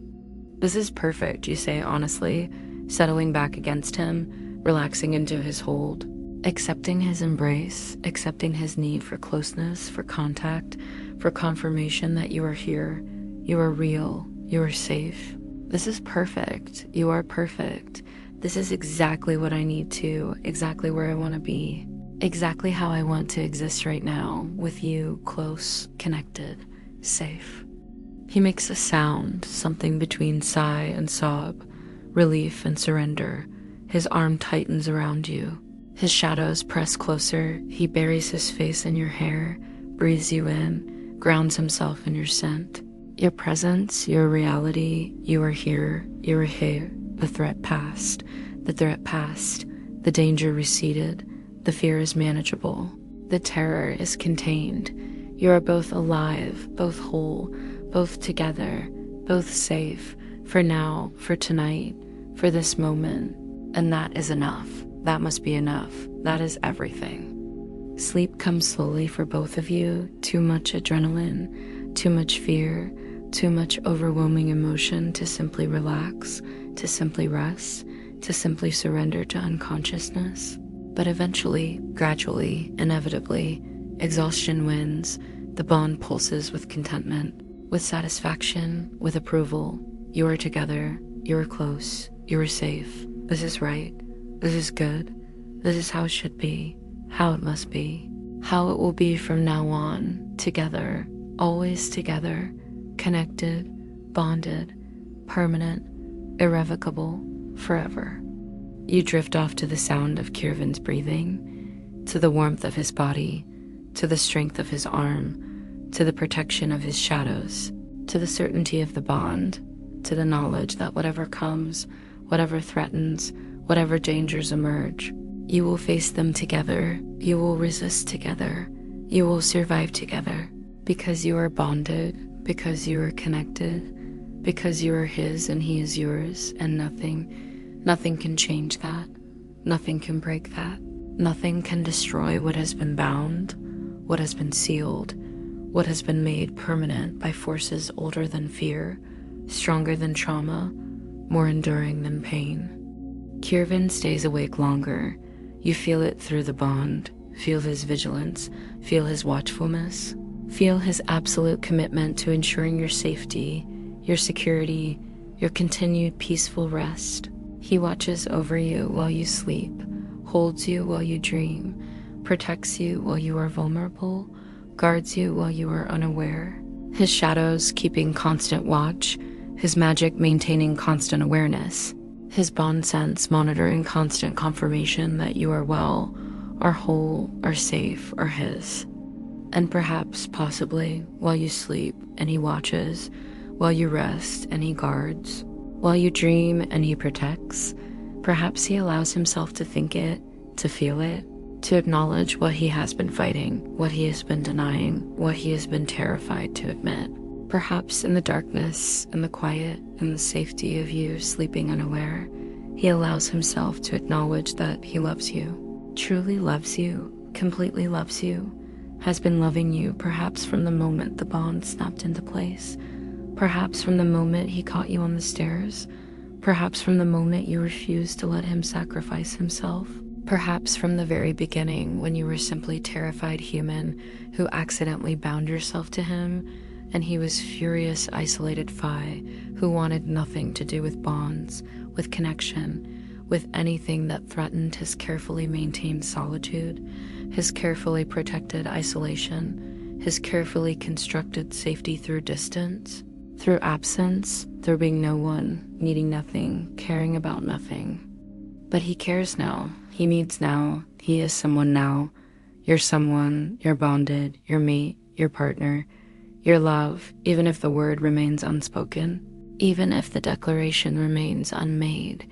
This is perfect, you say honestly, settling back against him, relaxing into his hold, accepting his embrace, accepting his need for closeness, for contact, for confirmation that you are here, you are real, you are safe. This is perfect. You are perfect. This is exactly what I need to, exactly where I want to be, exactly how I want to exist right now, with you close, connected, safe. He makes a sound, something between sigh and sob, relief and surrender. His arm tightens around you. His shadows press closer. He buries his face in your hair, breathes you in, grounds himself in your scent. Your presence, your reality, you are here, you are here. The threat passed, the danger receded, the fear is manageable, the terror is contained. You are both alive, both whole, both together, both safe, for now, for tonight, for this moment. And that is enough. That must be enough. That is everything. Sleep comes slowly for both of you. Too much adrenaline, too much fear, too much overwhelming emotion to simply relax, to simply rest, to simply surrender to unconsciousness. But eventually, gradually, inevitably, exhaustion wins. The bond pulses with contentment, with satisfaction, with approval. You are together, you are close, you are safe. This is right, this is good, this is how it should be, how it must be, how it will be from now on, together, always together, connected, bonded, permanent, irrevocable, forever. You drift off to the sound of Kiervan's breathing, to the warmth of his body, to the strength of his arm, to the protection of his shadows, to the certainty of the bond, to the knowledge that whatever comes, whatever threatens, whatever dangers emerge, you will face them together, you will resist together, you will survive together, because you are bonded, because you are connected, because you are his and he is yours, and nothing can change that, nothing can break that, nothing can destroy what has been bound, what has been sealed, what has been made permanent by forces older than fear, stronger than trauma, more enduring than pain. Kiervan stays awake longer. You feel it through the bond, feel his vigilance, feel his watchfulness, feel his absolute commitment to ensuring your safety, your security, your continued peaceful rest. He watches over you while you sleep, holds you while you dream, protects you while you are vulnerable, guards you while you are unaware. His shadows keeping constant watch, his magic maintaining constant awareness, his bond sense monitoring constant confirmation that you are well, are whole, are safe, are his. And perhaps, possibly, while you sleep and he watches, while you rest and he guards, while you dream and he protects, perhaps he allows himself to think it, to feel it, to acknowledge what he has been fighting, what he has been denying, what he has been terrified to admit. Perhaps in the darkness, in the quiet, in the safety of you sleeping unaware, he allows himself to acknowledge that he loves you, truly loves you, completely loves you, has been loving you perhaps from the moment the bond snapped into place, perhaps from the moment he caught you on the stairs, perhaps from the moment you refused to let him sacrifice himself, perhaps from the very beginning when you were simply terrified human who accidentally bound yourself to him, and he was furious, isolated Phi who wanted nothing to do with bonds, with connection, with anything that threatened his carefully maintained solitude, his carefully protected isolation, his carefully constructed safety through distance, through absence, through being no one, needing nothing, caring about nothing. But he cares now, he needs now, he is someone now. You're someone, you're bonded, your mate, your partner, your love, even if the word remains unspoken, even if the declaration remains unmade,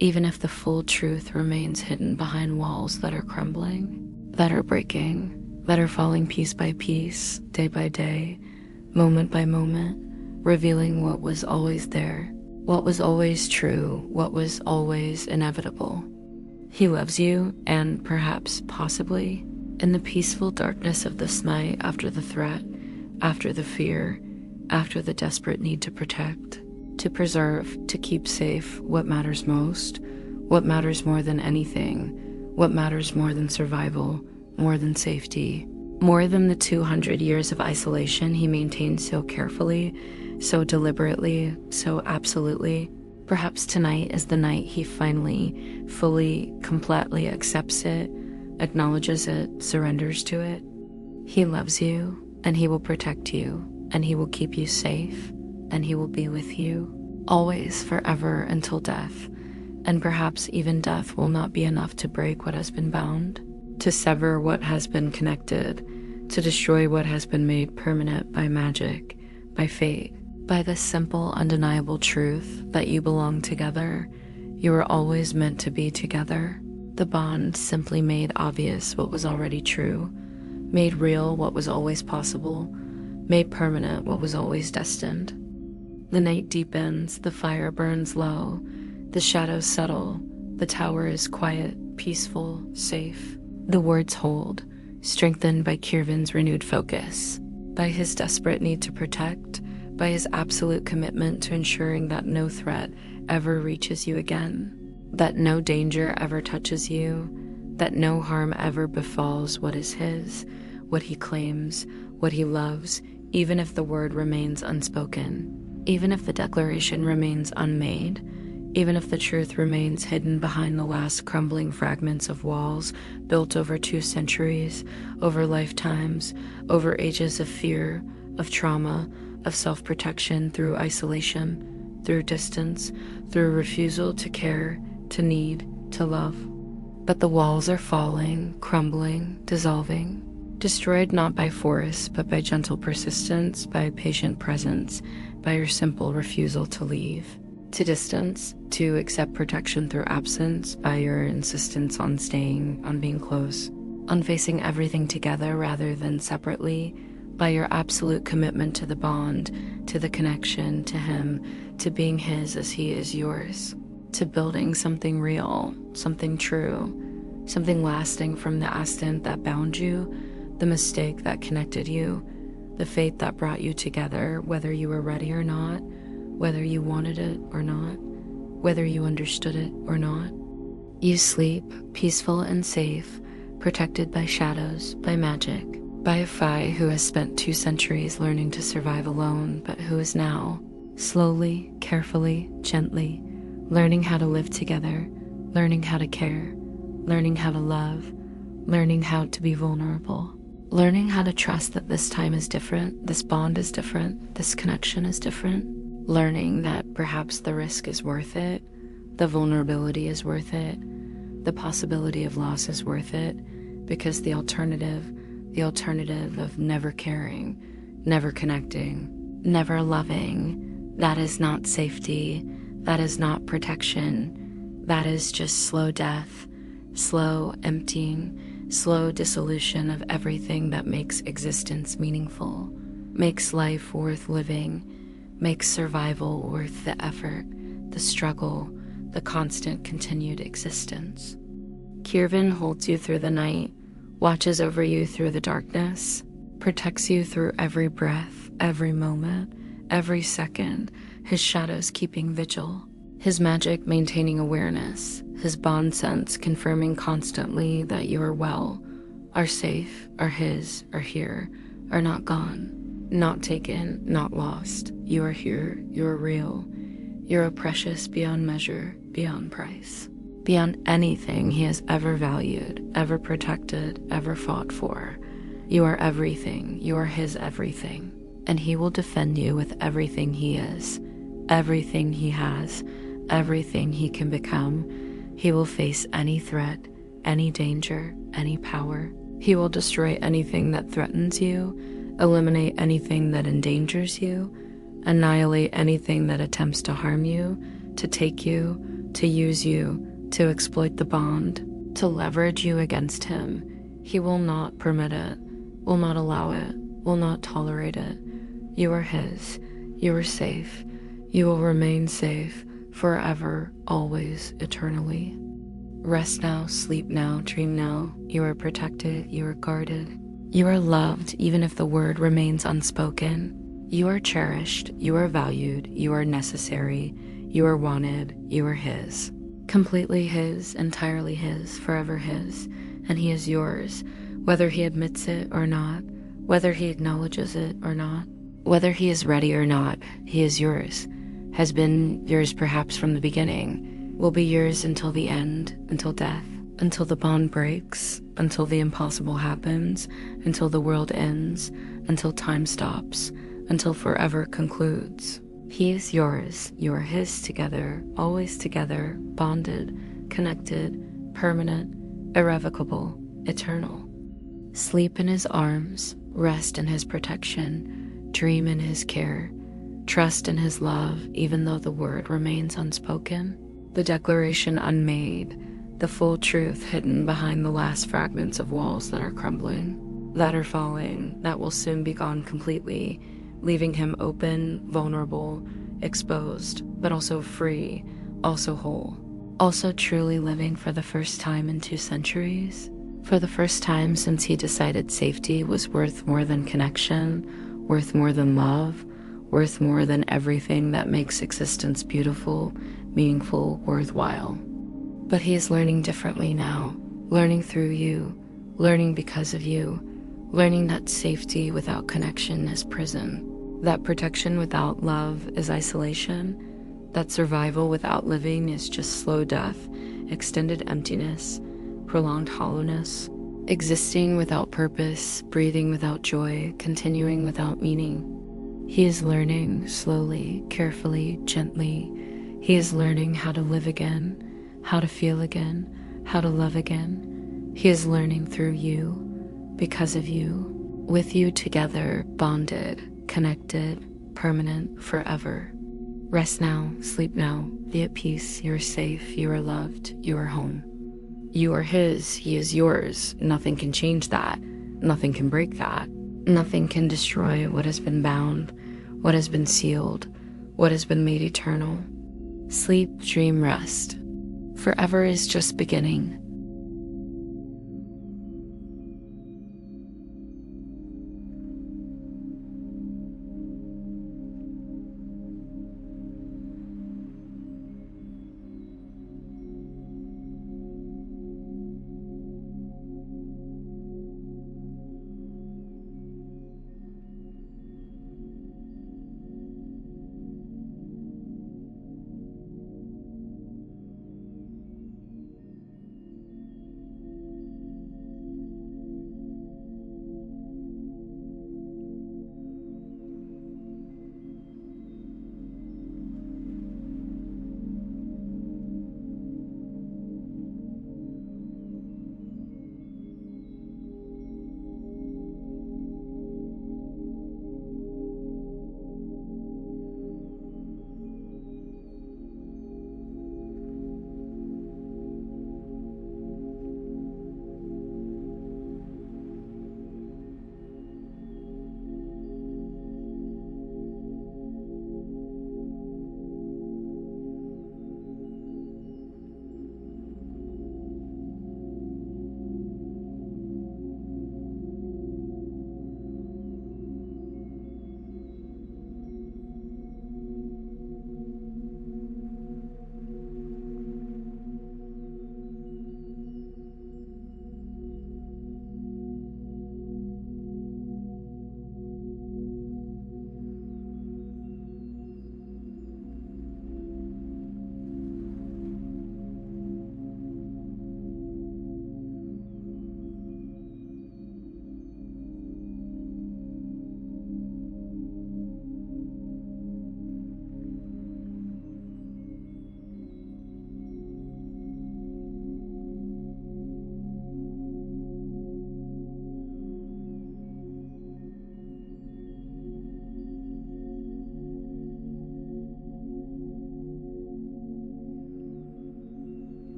even if the full truth remains hidden behind walls that are crumbling, that are breaking, that are falling piece by piece, day by day, moment by moment, revealing what was always there, what was always true, what was always inevitable. He loves you, and perhaps, possibly, in the peaceful darkness of this night after the threat, after the fear, after the desperate need to protect, to preserve, to keep safe what matters most, what matters more than anything, what matters more than survival, more than safety, more than the 200 years of isolation he maintained so carefully, so deliberately, so absolutely. Perhaps tonight is the night he finally, fully, completely accepts it, acknowledges it, surrenders to it. He loves you, and he will protect you, and he will keep you safe, and he will be with you, always, forever, until death. And perhaps even death will not be enough to break what has been bound, to sever what has been connected, to destroy what has been made permanent by magic, by fate, by the simple, undeniable truth that you belong together. You were always meant to be together. The bond simply made obvious what was already true, made real what was always possible, made permanent what was always destined. The night deepens, the fire burns low, the shadows settle, the tower is quiet, peaceful, safe. The words hold, strengthened by Kiervan's renewed focus, by his desperate need to protect, by his absolute commitment to ensuring that no threat ever reaches you again, that no danger ever touches you, that no harm ever befalls what is his, what he claims, what he loves, even if the word remains unspoken, even if the declaration remains unmade, even if the truth remains hidden behind the last crumbling fragments of walls built over 2 centuries, over lifetimes, over ages of fear, of trauma, of self-protection through isolation, through distance, through refusal to care, to need, to love. But the walls are falling, crumbling, dissolving, destroyed not by force, but by gentle persistence, by patient presence, by your simple refusal to leave, to distance, to accept protection through absence, by your insistence on staying, on being close, on facing everything together rather than separately, by your absolute commitment to the bond, to the connection, to him, to being his as he is yours, to building something real, something true, something lasting from the accident that bound you, the mistake that connected you, the fate that brought you together, whether you were ready or not, whether you wanted it or not, whether you understood it or not. You sleep, peaceful and safe, protected by shadows, by magic, by a fae who has spent 2 centuries learning to survive alone, but who is now, slowly, carefully, gently, learning how to live together, learning how to care, learning how to love, learning how to be vulnerable, learning how to trust that this time is different, this bond is different, this connection is different, learning that perhaps the risk is worth it, the vulnerability is worth it, the possibility of loss is worth it, because the alternative of never caring, never connecting, never loving, that is not safety, that is not protection, that is just slow death, slow emptying, slow dissolution of everything that makes existence meaningful, makes life worth living, makes survival worth the effort, the struggle, the constant continued existence. Kiervan holds you through the night, watches over you through the darkness, protects you through every breath, every moment, every second, his shadows keeping vigil, his magic maintaining awareness, his bond sense confirming constantly that you are well, are safe, are his, are here, are not gone, not taken, not lost. You are here, you are real, you are precious beyond measure, beyond price, beyond anything he has ever valued, ever protected, ever fought for. You are everything, you are his everything, and he will defend you with everything he is, everything he has, everything he can become. He will face any threat, any danger, any power. He will destroy anything that threatens you, eliminate anything that endangers you, annihilate anything that attempts to harm you, to take you, to use you, to exploit the bond, to leverage you against him. He will not permit it, will not allow it, will not tolerate it. You are his, you are safe, you will remain safe, forever, always, eternally. Rest now, sleep now, dream now. You are protected, you are guarded. You are loved, even if the word remains unspoken. You are cherished, you are valued, you are necessary, you are wanted, you are his. Completely his, entirely his, forever his, and he is yours, whether he admits it or not, whether he acknowledges it or not, whether he is ready or not, he is yours, has been yours perhaps from the beginning, will be yours until the end, until death, until the bond breaks, until the impossible happens, until the world ends, until time stops, until forever concludes. He is yours, you are his together, always together, bonded, connected, permanent, irrevocable, eternal. Sleep in his arms, rest in his protection, dream in his care, trust in his love, even though the word remains unspoken, the declaration unmade, the full truth hidden behind the last fragments of walls that are crumbling, that are falling, that will soon be gone completely, leaving him open, vulnerable, exposed, but also free, also whole, also truly living for the first time in 2 centuries, for the first time since he decided safety was worth more than connection, worth more than love, worth more than everything that makes existence beautiful, meaningful, worthwhile. But he is learning differently now, learning through you, learning because of you, learning that safety without connection is prison, that protection without love is isolation, that survival without living is just slow death, extended emptiness, prolonged hollowness, existing without purpose, breathing without joy, continuing without meaning. He is learning slowly, carefully, gently. He is learning how to live again, how to feel again, how to love again. He is learning through you, because of you, with you together, bonded, connected, permanent, forever. Rest now, sleep now, be at peace, you are safe, you are loved, you are home. You are his, he is yours. Nothing can change that. Nothing can break that. Nothing can destroy what has been bound, what has been sealed, what has been made eternal. Sleep, dream, rest. Forever is just beginning.